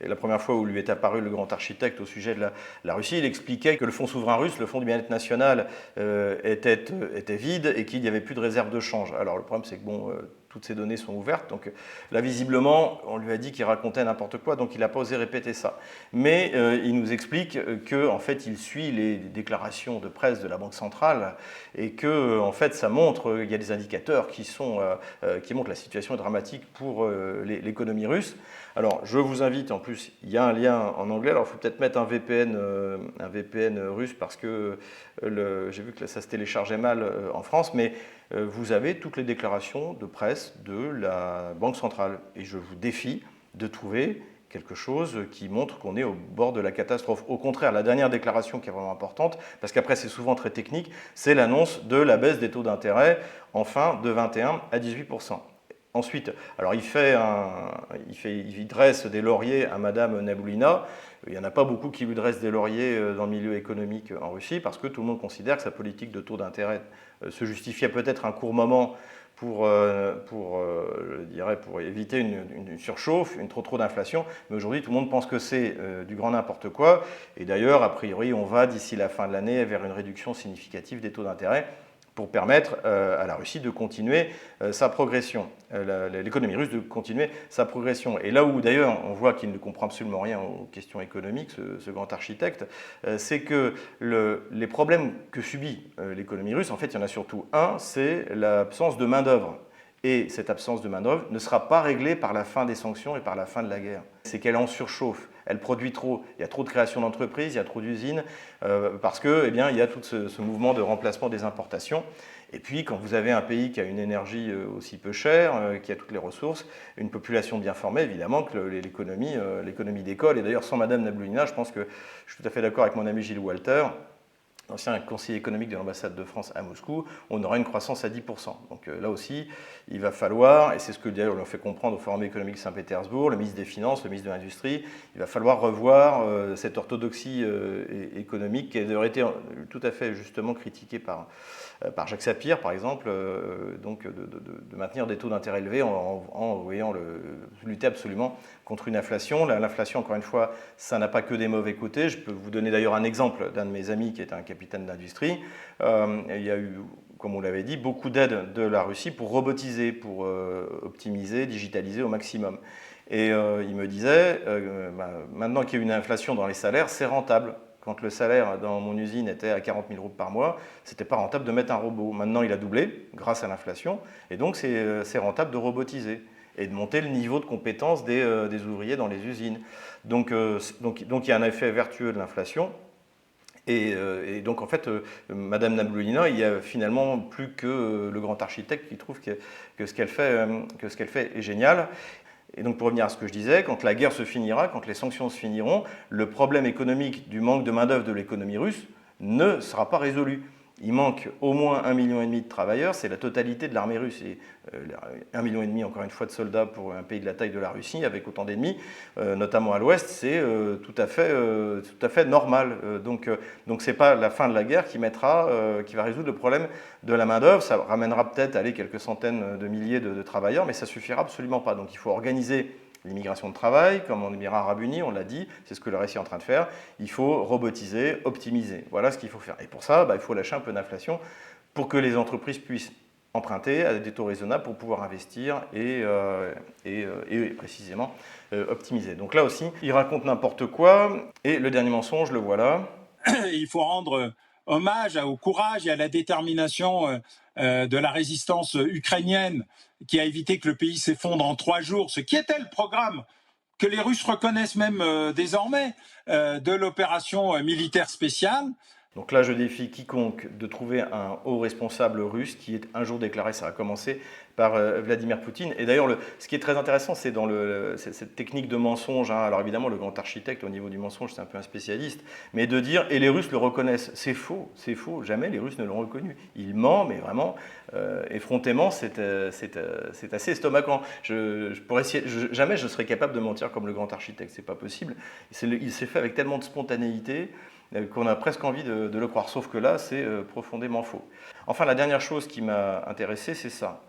la première fois où lui est apparu le grand architecte au sujet de la Russie, il expliquait que le fonds souverain russe, le fonds du bien-être national, était vide et qu'il n'y avait plus de réserve de change. Alors le problème, c'est que bon, toutes ces données sont ouvertes, donc là, visiblement, on lui a dit qu'il racontait n'importe quoi, donc il n'a pas osé répéter ça. Mais il nous explique qu'en fait, il suit les déclarations de presse de la Banque centrale et que, en fait, ça montre, il y a des indicateurs qui montrent la situation est dramatique pour l'économie russe. Alors, je vous invite, en plus, il y a un lien en anglais, alors il faut peut-être mettre un VPN russe parce que j'ai vu que ça se téléchargeait mal en France, mais vous avez toutes les déclarations de presse de la Banque centrale. Et je vous défie de trouver quelque chose qui montre qu'on est au bord de la catastrophe. Au contraire, la dernière déclaration qui est vraiment importante, parce qu'après c'est souvent très technique, c'est l'annonce de la baisse des taux d'intérêt, enfin de 21 à 18%. Ensuite, alors il dresse des lauriers à Madame Naboulina. Il n'y en a pas beaucoup qui lui dressent des lauriers dans le milieu économique en Russie parce que tout le monde considère que sa politique de taux d'intérêt se justifiait peut-être un court moment pour éviter une surchauffe, une trop d'inflation. Mais aujourd'hui, tout le monde pense que c'est du grand n'importe quoi. Et d'ailleurs, a priori, on va d'ici la fin de l'année vers une réduction significative des taux d'intérêt pour permettre à la Russie de continuer sa progression, l'économie russe de continuer sa progression. Et là où d'ailleurs on voit qu'il ne comprend absolument rien aux questions économiques, ce grand architecte, c'est que les problèmes que subit l'économie russe, en fait il y en a surtout un, c'est l'absence de main-d'œuvre. Et cette absence de main-d'œuvre ne sera pas réglée par la fin des sanctions et par la fin de la guerre. C'est qu'elle en surchauffe, elle produit trop, il y a trop de création d'entreprises, il y a trop d'usines, parce que, eh bien, il y a tout ce mouvement de remplacement des importations. Et puis, quand vous avez un pays qui a une énergie aussi peu chère, qui a toutes les ressources, une population bien formée, évidemment que l'économie décolle. Et d'ailleurs, sans Madame Naboulina, je pense que je suis tout à fait d'accord avec mon ami Gilles Walter, ancien conseiller économique de l'ambassade de France à Moscou, on aura une croissance à 10%. Donc là aussi, il va falloir, et c'est ce que d'ailleurs on fait comprendre au Forum économique de Saint-Pétersbourg, le ministre des Finances, le ministre de l'Industrie, il va falloir revoir cette orthodoxie économique qui aurait été tout à fait justement critiquée par Jacques Sapir, par exemple, donc de maintenir des taux d'intérêt élevés en voyant lutter absolument contre une inflation. L'inflation, encore une fois, ça n'a pas que des mauvais côtés. Je peux vous donner d'ailleurs un exemple d'un de mes amis qui est un capitaine d'industrie. Il y a eu, comme on l'avait dit, beaucoup d'aides de la Russie pour robotiser, pour optimiser, digitaliser au maximum. Et il me disait, maintenant qu'il y a une inflation dans les salaires, c'est rentable. Quand le salaire dans mon usine était à 40 000 roubles par mois, ce n'était pas rentable de mettre un robot. Maintenant, il a doublé grâce à l'inflation, et donc c'est rentable de robotiser et de monter le niveau de compétence des ouvriers dans les usines. Donc il y a un effet vertueux de l'inflation. Et donc, en fait, Madame Nabiulina, il y a finalement plus que le grand architecte qui trouve que ce qu'elle fait est génial. Et donc, pour revenir à ce que je disais, quand la guerre se finira, quand les sanctions se finiront, le problème économique du manque de main-d'œuvre de l'économie russe ne sera pas résolu. Il manque au moins 1,5 million de travailleurs, c'est la totalité de l'armée russe. Et 1,5 million, encore une fois, de soldats pour un pays de la taille de la Russie, avec autant d'ennemis, notamment à l'ouest, c'est tout à fait normal. Donc c'est pas la fin de la guerre qui va résoudre le problème de la main-d'œuvre. Ça ramènera peut-être quelques centaines de milliers de travailleurs, mais ça suffira absolument pas. Donc il faut organiser l'immigration de travail, comme en Émirats arabes unis, on l'a dit, c'est ce que le Russie est en train de faire. Il faut robotiser, optimiser. Voilà ce qu'il faut faire. Et pour ça, il faut lâcher un peu d'inflation pour que les entreprises puissent emprunter à des taux raisonnables pour pouvoir investir et précisément optimiser. Donc là aussi, il raconte n'importe quoi. Et le dernier mensonge, le voilà. Il faut rendre hommage au courage et à la détermination de la résistance ukrainienne qui a évité que le pays s'effondre en 3 jours, ce qui était le programme que les Russes reconnaissent même désormais de l'opération militaire spéciale. Donc là, je défie quiconque de trouver un haut responsable russe qui ait un jour déclaré, ça a commencé par Vladimir Poutine. Et d'ailleurs, ce qui est très intéressant, c'est dans cette technique de mensonge. Alors évidemment, le grand architecte, au niveau du mensonge, c'est un peu un spécialiste. Mais de dire, et les Russes le reconnaissent, c'est faux. Jamais les Russes ne l'ont reconnu. Il ment, mais vraiment, effrontément, c'est assez estomacant. Jamais je serais capable de mentir comme le grand architecte. C'est pas possible. Il s'est fait avec tellement de spontanéité qu'on a presque envie de le croire. Sauf que là, c'est profondément faux. Enfin, la dernière chose qui m'a intéressé, c'est ça.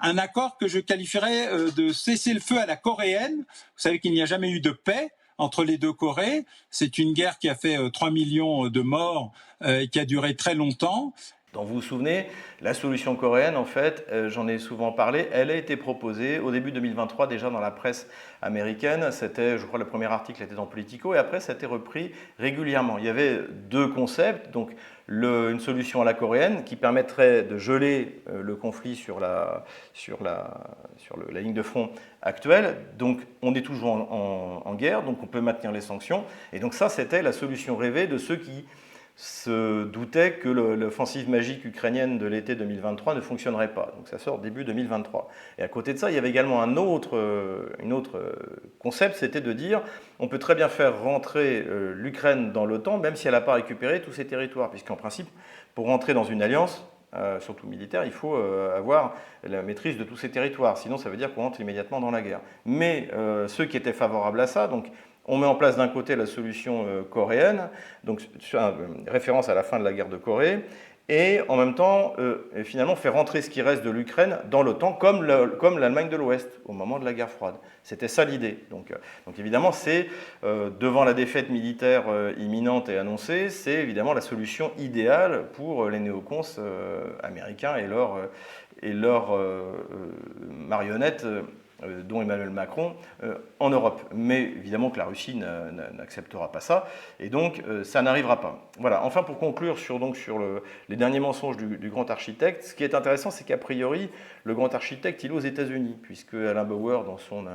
Un accord que je qualifierais de cessez-le-feu à la coréenne. Vous savez qu'il n'y a jamais eu de paix entre les deux Corées. C'est une guerre qui a fait 3 millions de morts et qui a duré très longtemps. Donc vous vous souvenez, la solution coréenne, en fait, j'en ai souvent parlé, elle a été proposée au début 2023 déjà dans la presse américaine. C'était, je crois, le premier article était dans Politico et après ça a été repris régulièrement. Il y avait 2 concepts, donc une solution à la coréenne qui permettrait de geler le conflit sur la ligne de front actuelle. Donc on est toujours en guerre, donc on peut maintenir les sanctions. Et donc ça, c'était la solution rêvée de ceux qui se doutait que l'offensive magique ukrainienne de l'été 2023 ne fonctionnerait pas. Donc ça sort début 2023. Et à côté de ça, il y avait également un autre concept, c'était de dire on peut très bien faire rentrer l'Ukraine dans l'OTAN, même si elle n'a pas récupéré tous ses territoires, puisqu'en principe, pour rentrer dans une alliance, surtout militaire, il faut avoir la maîtrise de tous ces territoires. Sinon, ça veut dire qu'on entre immédiatement dans la guerre. Mais ceux qui étaient favorables à ça, donc on met en place d'un côté la solution coréenne, donc référence à la fin de la guerre de Corée, et en même temps, finalement, fait rentrer ce qui reste de l'Ukraine dans l'OTAN, comme l'Allemagne de l'Ouest, au moment de la guerre froide. C'était ça l'idée. Donc évidemment, c'est, devant la défaite militaire imminente et annoncée, c'est évidemment la solution idéale pour les néocons américains et leurs marionnettes, dont Emmanuel Macron, en Europe. Mais évidemment que la Russie n'acceptera pas ça, et donc ça n'arrivera pas. Voilà. Enfin, pour conclure sur les derniers mensonges du grand architecte, ce qui est intéressant, c'est qu'a priori, le grand architecte, il est aux États-Unis, puisque Alain Bauer, dans son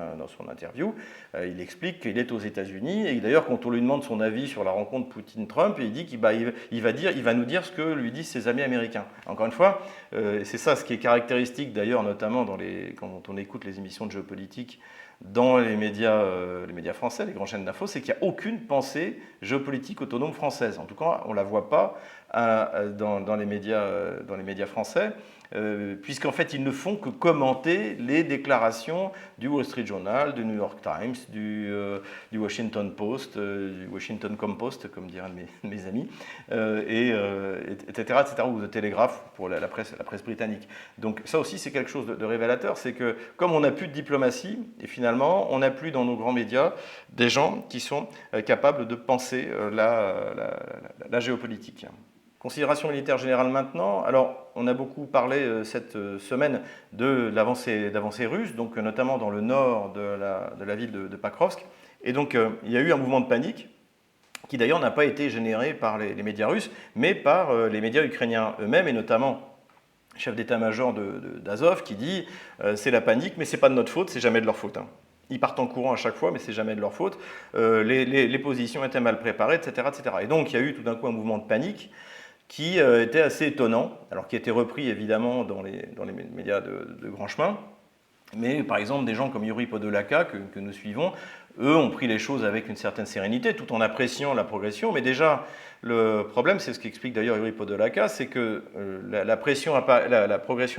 interview, il explique qu'il est aux États-Unis, et d'ailleurs, quand on lui demande son avis sur la rencontre Poutine-Trump, il dit qu'il va nous dire ce que lui disent ses amis américains. Encore une fois, c'est ça ce qui est caractéristique, d'ailleurs, notamment quand on écoute les émissions de géopolitique dans les médias français, les grandes chaînes d'infos, c'est qu'il n'y a aucune pensée géopolitique autonome française. En tout cas, on ne la voit pas dans les médias français, puisqu'en fait, ils ne font que commenter les déclarations du Wall Street Journal, du New York Times, du Washington Post, du Washington Compost, comme diraient mes amis, etc., ou de Telegraph pour la presse britannique. Donc ça aussi, c'est quelque chose de révélateur, c'est que comme on n'a plus de diplomatie, et finalement, on n'a plus dans nos grands médias des gens qui sont capables de penser la géopolitique. Considération militaire générale maintenant. Alors, on a beaucoup parlé cette semaine de l'avancée russe, donc notamment dans le nord de la ville de Pakrovsk. Et donc, il y a eu un mouvement de panique qui d'ailleurs n'a pas été généré par les médias russes, mais par les médias ukrainiens eux-mêmes, et notamment le chef d'état-major d'Azov qui dit c'est la panique, mais c'est pas de notre faute, c'est jamais de leur faute. Hein. Ils partent en courant à chaque fois, mais c'est jamais de leur faute. Les positions étaient mal préparées, etc., etc. Et donc il y a eu tout d'un coup un mouvement de panique qui était assez étonnant, alors qui a été repris évidemment dans les médias de grand chemin. Mais par exemple, des gens comme Yuri Podolaka, que nous suivons, eux ont pris les choses avec une certaine sérénité, tout en appréciant la progression. Mais déjà, le problème, c'est ce qu'explique d'ailleurs Yuri Podolaka, c'est que la progression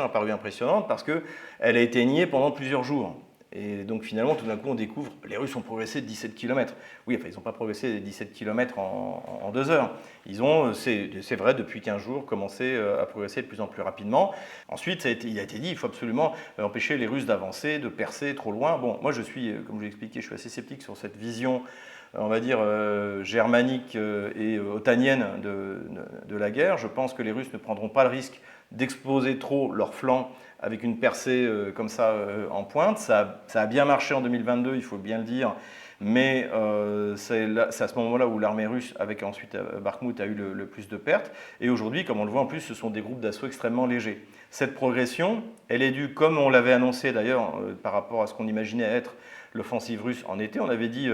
a paru impressionnante parce qu'elle a été niée pendant plusieurs jours. Et donc finalement, tout d'un coup, on découvre les Russes ont progressé de 17 km. Oui, enfin, ils n'ont pas progressé de 17 km en 2 heures. Ils ont, c'est vrai, depuis 15 jours, commencé à progresser de plus en plus rapidement. Ensuite, il a été dit, il faut absolument empêcher les Russes d'avancer, de percer trop loin. Bon, moi, je suis, comme je l'ai expliqué, je suis assez sceptique sur cette vision, on va dire, germanique et otanienne de la guerre. Je pense que les Russes ne prendront pas le risque d'exposer trop leurs flancs avec une percée comme ça en pointe. Ça a bien marché en 2022, il faut bien le dire, mais c'est à ce moment-là où l'armée russe, avec ensuite Bakhmout, a eu le plus de pertes. Et aujourd'hui, comme on le voit en plus, ce sont des groupes d'assaut extrêmement légers. Cette progression, elle est due, comme on l'avait annoncé d'ailleurs, par rapport à ce qu'on imaginait être l'offensive russe en été. On avait dit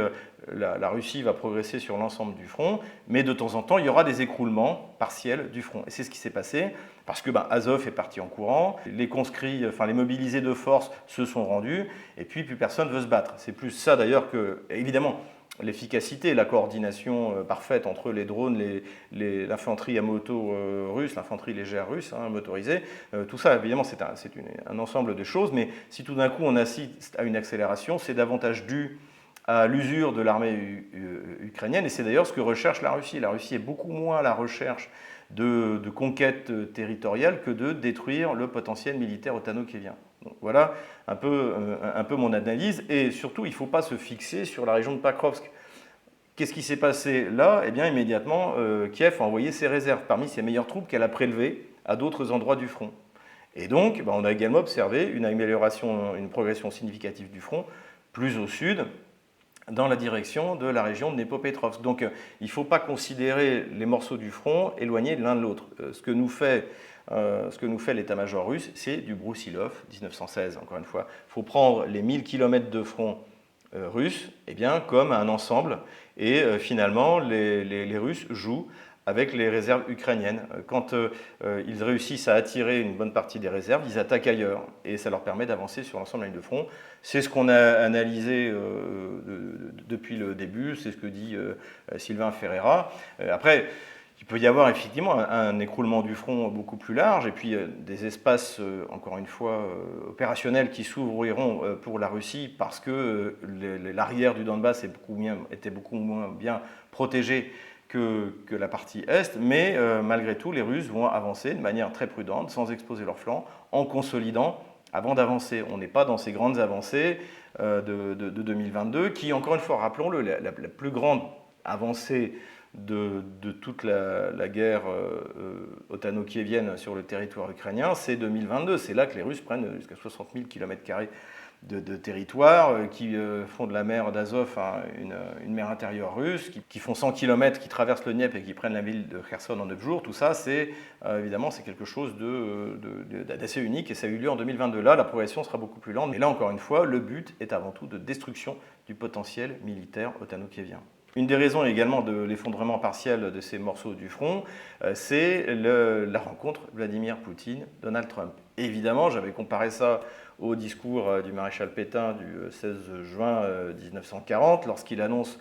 la Russie va progresser sur l'ensemble du front, mais de temps en temps, il y aura des écroulements partiels du front. Et c'est ce qui s'est passé, parce que Azov est parti en courant, les conscrits, enfin les mobilisés de force se sont rendus, et puis plus personne ne veut se battre. C'est plus ça d'ailleurs que, évidemment, l'efficacité, la coordination parfaite entre les drones, l'infanterie à moto russe, l'infanterie légère russe, motorisée, tout ça, évidemment, c'est un ensemble de choses, mais si tout d'un coup on assiste à une accélération, c'est davantage dû à l'usure de l'armée ukrainienne, et c'est d'ailleurs ce que recherche la Russie. La Russie est beaucoup moins à la recherche de conquête territoriale que de détruire le potentiel militaire otano-kievien. Donc voilà un peu mon analyse, et surtout il ne faut pas se fixer sur la région de Pakrovsk. Qu'est-ce qui s'est passé là? Eh bien immédiatement, Kiev a envoyé ses réserves parmi ses meilleures troupes qu'elle a prélevées à d'autres endroits du front. Et donc on a également observé une progression significative du front, plus au sud, dans la direction de la région de Dnepropetrovsk. Donc il ne faut pas considérer les morceaux du front éloignés de l'un de l'autre. Ce que nous fait l'état-major russe, c'est du Broussilov, 1916, encore une fois. Il faut prendre les 1000 km de front russe comme un ensemble, et finalement les Russes jouent avec les réserves ukrainiennes. Quand ils réussissent à attirer une bonne partie des réserves, ils attaquent ailleurs, et ça leur permet d'avancer sur l'ensemble de la ligne de front. C'est ce qu'on a analysé depuis le début, c'est ce que dit Sylvain Ferreira. Après, il peut y avoir effectivement un écroulement du front beaucoup plus large, et puis des espaces, encore une fois, opérationnels qui s'ouvriront pour la Russie, parce que l'arrière du Donbass était beaucoup moins bien protégé que la partie Est, mais malgré tout, les Russes vont avancer de manière très prudente, sans exposer leurs flancs, en consolidant avant d'avancer. On n'est pas dans ces grandes avancées de 2022, qui, encore une fois, rappelons-le, la plus grande avancée de toute la guerre otano-kievienne sur le territoire ukrainien, c'est 2022. C'est là que les Russes prennent jusqu'à 60 000 km² de territoire, qui font de la mer d'Azov une mer intérieure russe, qui font 100 km, qui traversent le Dniepr et qui prennent la ville de Kherson en 9 jours. Tout ça, évidemment, c'est quelque chose d'assez unique, et ça a eu lieu en 2022. Là, la progression sera beaucoup plus lente, mais là, encore une fois, le but est avant tout de destruction du potentiel militaire otano-kievien. Une des raisons également de l'effondrement partiel de ces morceaux du front, c'est la rencontre Vladimir Poutine-Donald Trump. Évidemment, j'avais comparé ça au discours du maréchal Pétain du 16 juin 1940, lorsqu'il annonce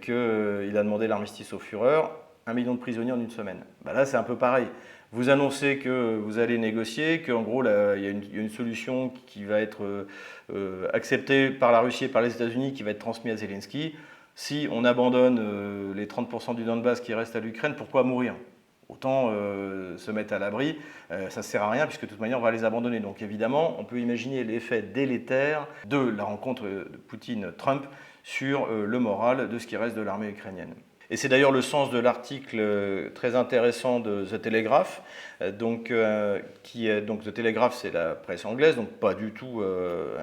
qu'il a demandé l'armistice au Führer, 1 million de prisonniers en une semaine. Là, c'est un peu pareil. Vous annoncez que vous allez négocier, qu'en gros, il y a une solution qui va être acceptée par la Russie et par les États-Unis, qui va être transmise à Zelensky. Si on abandonne les 30% du Donbass qui restent à l'Ukraine, pourquoi mourir ? Autant se mettre à l'abri, ça ne sert à rien, puisque de toute manière on va les abandonner. Donc évidemment, on peut imaginer l'effet délétère de la rencontre de Poutine-Trump sur le moral de ce qui reste de l'armée ukrainienne. Et c'est d'ailleurs le sens de l'article très intéressant de The Telegraph. Donc The Telegraph, c'est la presse anglaise, donc pas du tout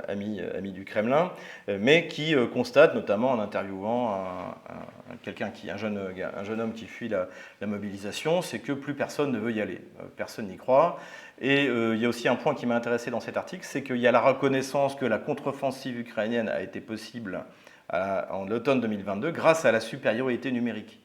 ami du Kremlin, mais qui constate, notamment en interviewant un jeune homme qui fuit la mobilisation, c'est que plus personne ne veut y aller, personne n'y croit. Et il y a aussi un point qui m'a intéressé dans cet article, c'est qu'il y a la reconnaissance que la contre-offensive ukrainienne a été possible en l'automne 2022 grâce à la supériorité numérique.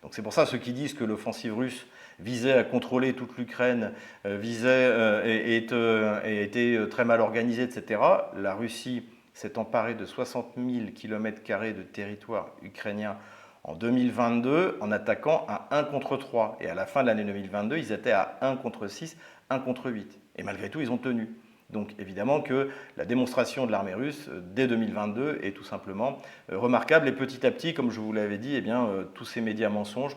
Donc c'est pour ça ceux qui disent que l'offensive russe visait à contrôler toute l'Ukraine, et était très mal organisée, etc. La Russie s'est emparée de 60 000 km² de territoire ukrainien en 2022 en attaquant à 1 contre 3. Et à la fin de l'année 2022, ils étaient à 1 contre 6, 1 contre 8. Et malgré tout, ils ont tenu. Donc évidemment que la démonstration de l'armée russe dès 2022 est tout simplement remarquable. Et petit à petit, comme je vous l'avais dit, tous ces médias mensonges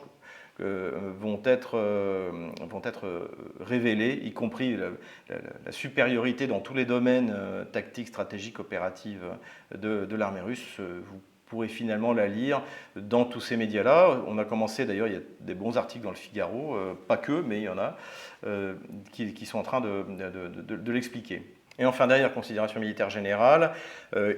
vont être révélés, y compris la supériorité dans tous les domaines tactiques, stratégiques, opératives de l'armée russe. Vous pourrez finalement la lire dans tous ces médias-là. On a commencé, d'ailleurs, il y a des bons articles dans le Figaro, pas que, mais il y en a, qui sont en train de l'expliquer. Et enfin, dernière considération militaire générale,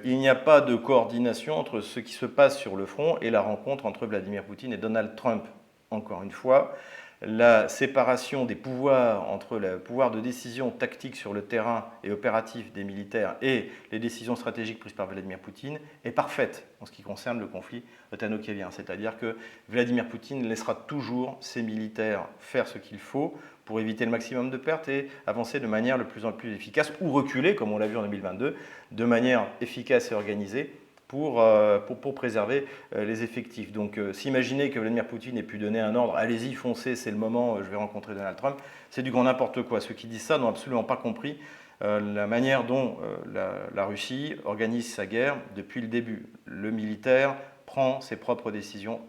il n'y a pas de coordination entre ce qui se passe sur le front et la rencontre entre Vladimir Poutine et Donald Trump. Encore une fois, la séparation des pouvoirs entre le pouvoir de décision tactique sur le terrain et opératif des militaires et les décisions stratégiques prises par Vladimir Poutine est parfaite en ce qui concerne le conflit otano-kievien. C'est-à-dire que Vladimir Poutine laissera toujours ses militaires faire ce qu'il faut pour éviter le maximum de pertes et avancer de manière de plus en plus efficace, ou reculer, comme on l'a vu en 2022, de manière efficace et organisée, pour préserver les effectifs. Donc s'imaginer que Vladimir Poutine ait pu donner un ordre, allez-y, foncez, c'est le moment, je vais rencontrer Donald Trump, c'est du grand n'importe quoi. Ceux qui disent ça n'ont absolument pas compris la manière dont la Russie organise sa guerre depuis le début. Le militaire prend ses propres décisions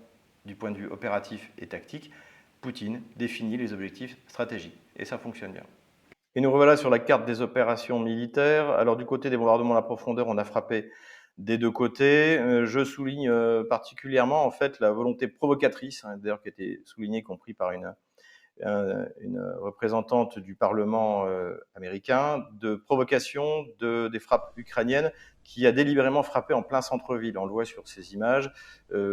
du point de vue opératif et tactique. Poutine définit les objectifs stratégiques, et ça fonctionne bien. Et nous revoilà sur la carte des opérations militaires. Alors du côté des bombardements à la profondeur, on a frappé des deux côtés. Je souligne particulièrement en fait la volonté provocatrice, d'ailleurs qui a été soulignée, y compris par une représentante du Parlement américain, de provocation des frappes ukrainiennes, qui a délibérément frappé en plein centre-ville. On le voit sur ces images,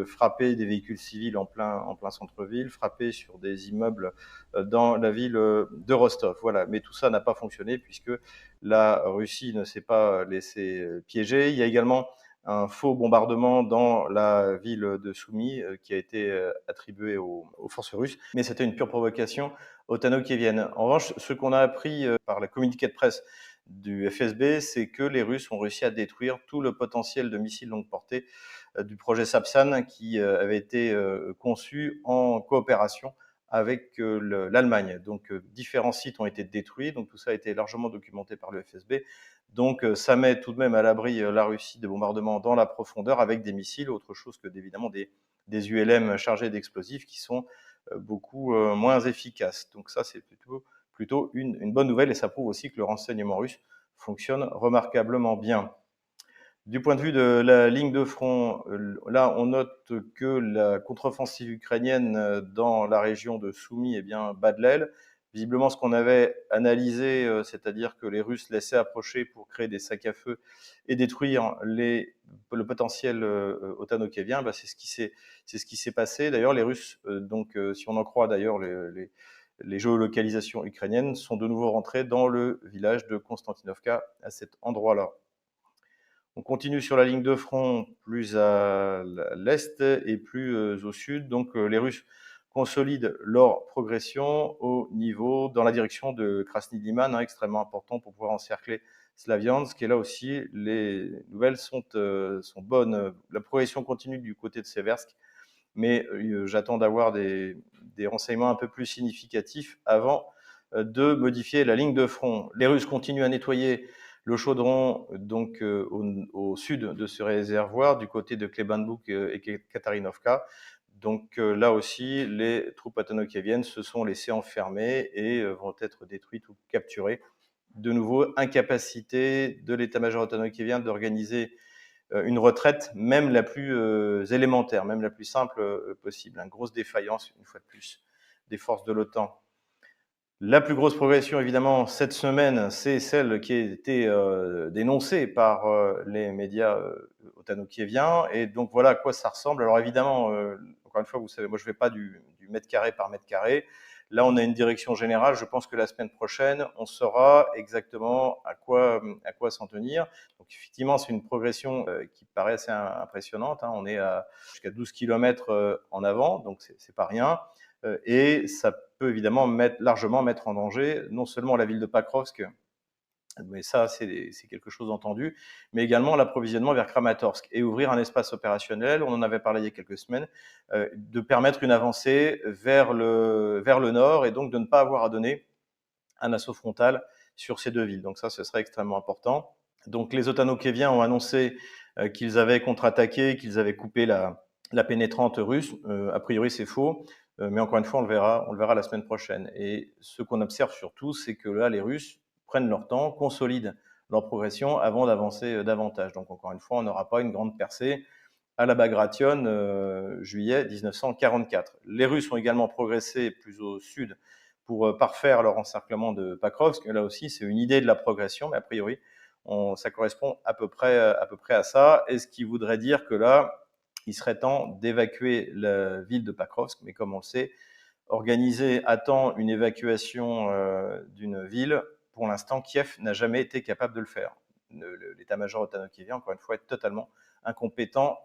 frapper des véhicules civils en plein centre-ville, frapper sur des immeubles dans la ville de Rostov. Voilà. Mais tout ça n'a pas fonctionné puisque la Russie ne s'est pas laissée piéger. Il y a également un faux bombardement dans la ville de Soumy qui a été attribué aux forces russes, mais c'était une pure provocation otano-kievienne. En revanche, ce qu'on a appris par la communiqué de presse du FSB, c'est que les Russes ont réussi à détruire tout le potentiel de missiles longue portée du projet Sapsan qui avait été conçu en coopération avec l'Allemagne. Donc différents sites ont été détruits, donc tout ça a été largement documenté par le FSB. Donc ça met tout de même à l'abri la Russie de bombardements dans la profondeur avec des missiles, autre chose que évidemment des ULM chargés d'explosifs qui sont beaucoup moins efficaces. Donc ça c'est plutôt une bonne nouvelle, et ça prouve aussi que le renseignement russe fonctionne remarquablement bien. Du point de vue de la ligne de front, là on note que la contre-offensive ukrainienne dans la région de Soumy bat de l'aile. Visiblement, ce qu'on avait analysé, c'est-à-dire que les Russes laissaient approcher pour créer des sacs à feu et détruire le potentiel otano-kievien, c'est ce qui s'est passé. D'ailleurs, les Russes, si on en croit d'ailleurs les géolocalisations ukrainiennes, sont de nouveau rentrés dans le village de Konstantinovka à cet endroit-là. On continue sur la ligne de front plus à l'est et plus au sud. Donc les Russes consolident leur progression dans la direction de Krasny Liman, extrêmement important pour pouvoir encercler Slaviansk. Et là aussi, les nouvelles sont bonnes. La progression continue du côté de Seversk, mais j'attends d'avoir des renseignements un peu plus significatifs avant de modifier la ligne de front. Les Russes continuent à nettoyer le chaudron au sud de ce réservoir, du côté de Klebanbouk et Katarinovka. Donc là aussi, les troupes otano-kieviennes se sont laissées enfermer et vont être détruites ou capturées. De nouveau, incapacité de l'état-major otano-kievien d'organiser une retraite, même la plus élémentaire, même la plus simple possible. Une grosse défaillance, une fois de plus, des forces de l'OTAN. La plus grosse progression, évidemment, cette semaine, c'est celle qui a été dénoncée par les médias otano-kieviens. Et donc, voilà à quoi ça ressemble. Alors, évidemment, encore une fois, vous savez, moi, je ne vais pas du mètre carré par mètre carré. Là, on a une direction générale. Je pense que la semaine prochaine, on saura exactement à quoi s'en tenir. Donc, effectivement, c'est une progression qui paraît assez impressionnante. On est jusqu'à 12 km en avant, donc c'est pas rien. Et ça peut évidemment largement mettre en danger non seulement la ville de Pakrovsk, mais ça c'est quelque chose d'entendu, mais également l'approvisionnement vers Kramatorsk et ouvrir un espace opérationnel, on en avait parlé il y a quelques semaines, de permettre une avancée vers le nord et donc de ne pas avoir à donner un assaut frontal sur ces deux villes. Donc ça, ce serait extrêmement important. Donc les otano-kieviens ont annoncé qu'ils avaient contre-attaqué, qu'ils avaient coupé la pénétrante russe. A priori, c'est faux. Mais encore une fois, on le verra la semaine prochaine. Et ce qu'on observe surtout, c'est que là, les Russes prennent leur temps, consolident leur progression avant d'avancer davantage. Donc encore une fois, on n'aura pas une grande percée à la Bagration, juillet 1944. Les Russes ont également progressé plus au sud pour parfaire leur encerclement de Pakrovsk. Là aussi, c'est une idée de la progression, mais a priori, ça correspond à peu près à ça. Et ce qui voudrait dire que là, il serait temps d'évacuer la ville de Pakrovsk, mais comme on le sait, organiser à temps une évacuation d'une ville, pour l'instant, Kiev n'a jamais été capable de le faire. L'état-major otano-kievien, encore une fois, est totalement incompétent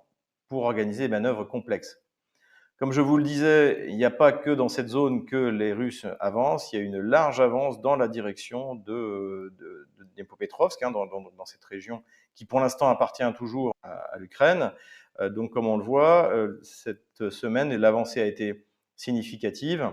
pour organiser des manœuvres complexes. Comme je vous le disais, il n'y a pas que dans cette zone que les Russes avancent, il y a une large avance dans la direction de Dnipropetrovsk, dans cette région qui pour l'instant appartient toujours à l'Ukraine. Donc comme on le voit, cette semaine, l'avancée a été significative.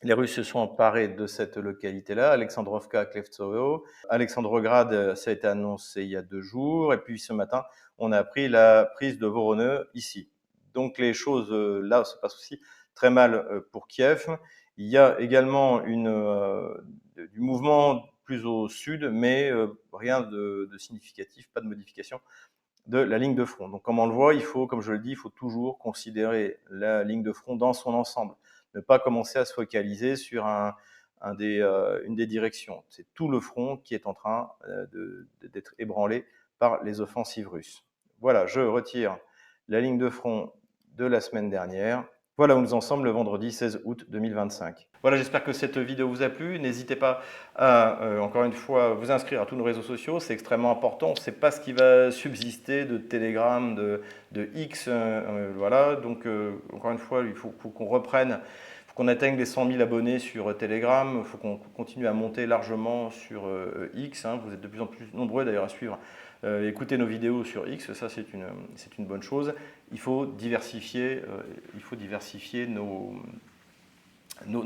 Les Russes se sont emparés de cette localité-là, Alexandrovka, Klevtsovo. Alexandrograd, ça a été annoncé il y a 2 jours. Et puis ce matin, on a appris la prise de Voronezh ici. Donc les choses là se passent aussi très mal pour Kiev. Il y a également du mouvement plus au sud, mais rien de significatif, pas de modification de la ligne de front. Donc comme on le voit, comme je le dis, il faut toujours considérer la ligne de front dans son ensemble. Ne pas commencer à se focaliser sur une des directions. C'est tout le front qui est en train d'être ébranlé par les offensives russes. Voilà, je retire la ligne de front de la semaine dernière. Voilà où nous en sommes le vendredi 16 août 2025. Voilà, j'espère que cette vidéo vous a plu. N'hésitez pas à, encore une fois, vous inscrire à tous nos réseaux sociaux. C'est extrêmement important. On ne sait pas ce qui va subsister de Telegram, de X. Voilà, donc encore une fois, il faut qu'on reprenne, il faut qu'on atteigne les 100 000 abonnés sur Telegram. Il faut qu'on continue à monter largement sur X. Vous êtes de plus en plus nombreux d'ailleurs à suivre. Écouter nos vidéos sur X, ça c'est une bonne chose. Il faut diversifier nos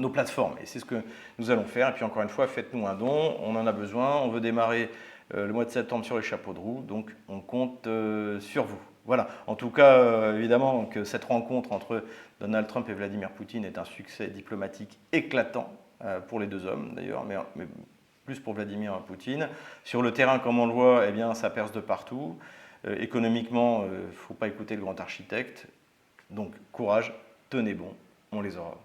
plateformes. Et c'est ce que nous allons faire. Et puis encore une fois, faites-nous un don, on en a besoin. On veut démarrer le mois de septembre sur les chapeaux de roue, donc on compte sur vous. Voilà. En tout cas, évidemment, que cette rencontre entre Donald Trump et Vladimir Poutine est un succès diplomatique éclatant pour les deux hommes, d'ailleurs, mais plus pour Vladimir Poutine. Sur le terrain, comme on le voit, eh bien, ça perce de partout. Économiquement, il ne faut pas écouter le grand architecte. Donc, courage, tenez bon, on les aura.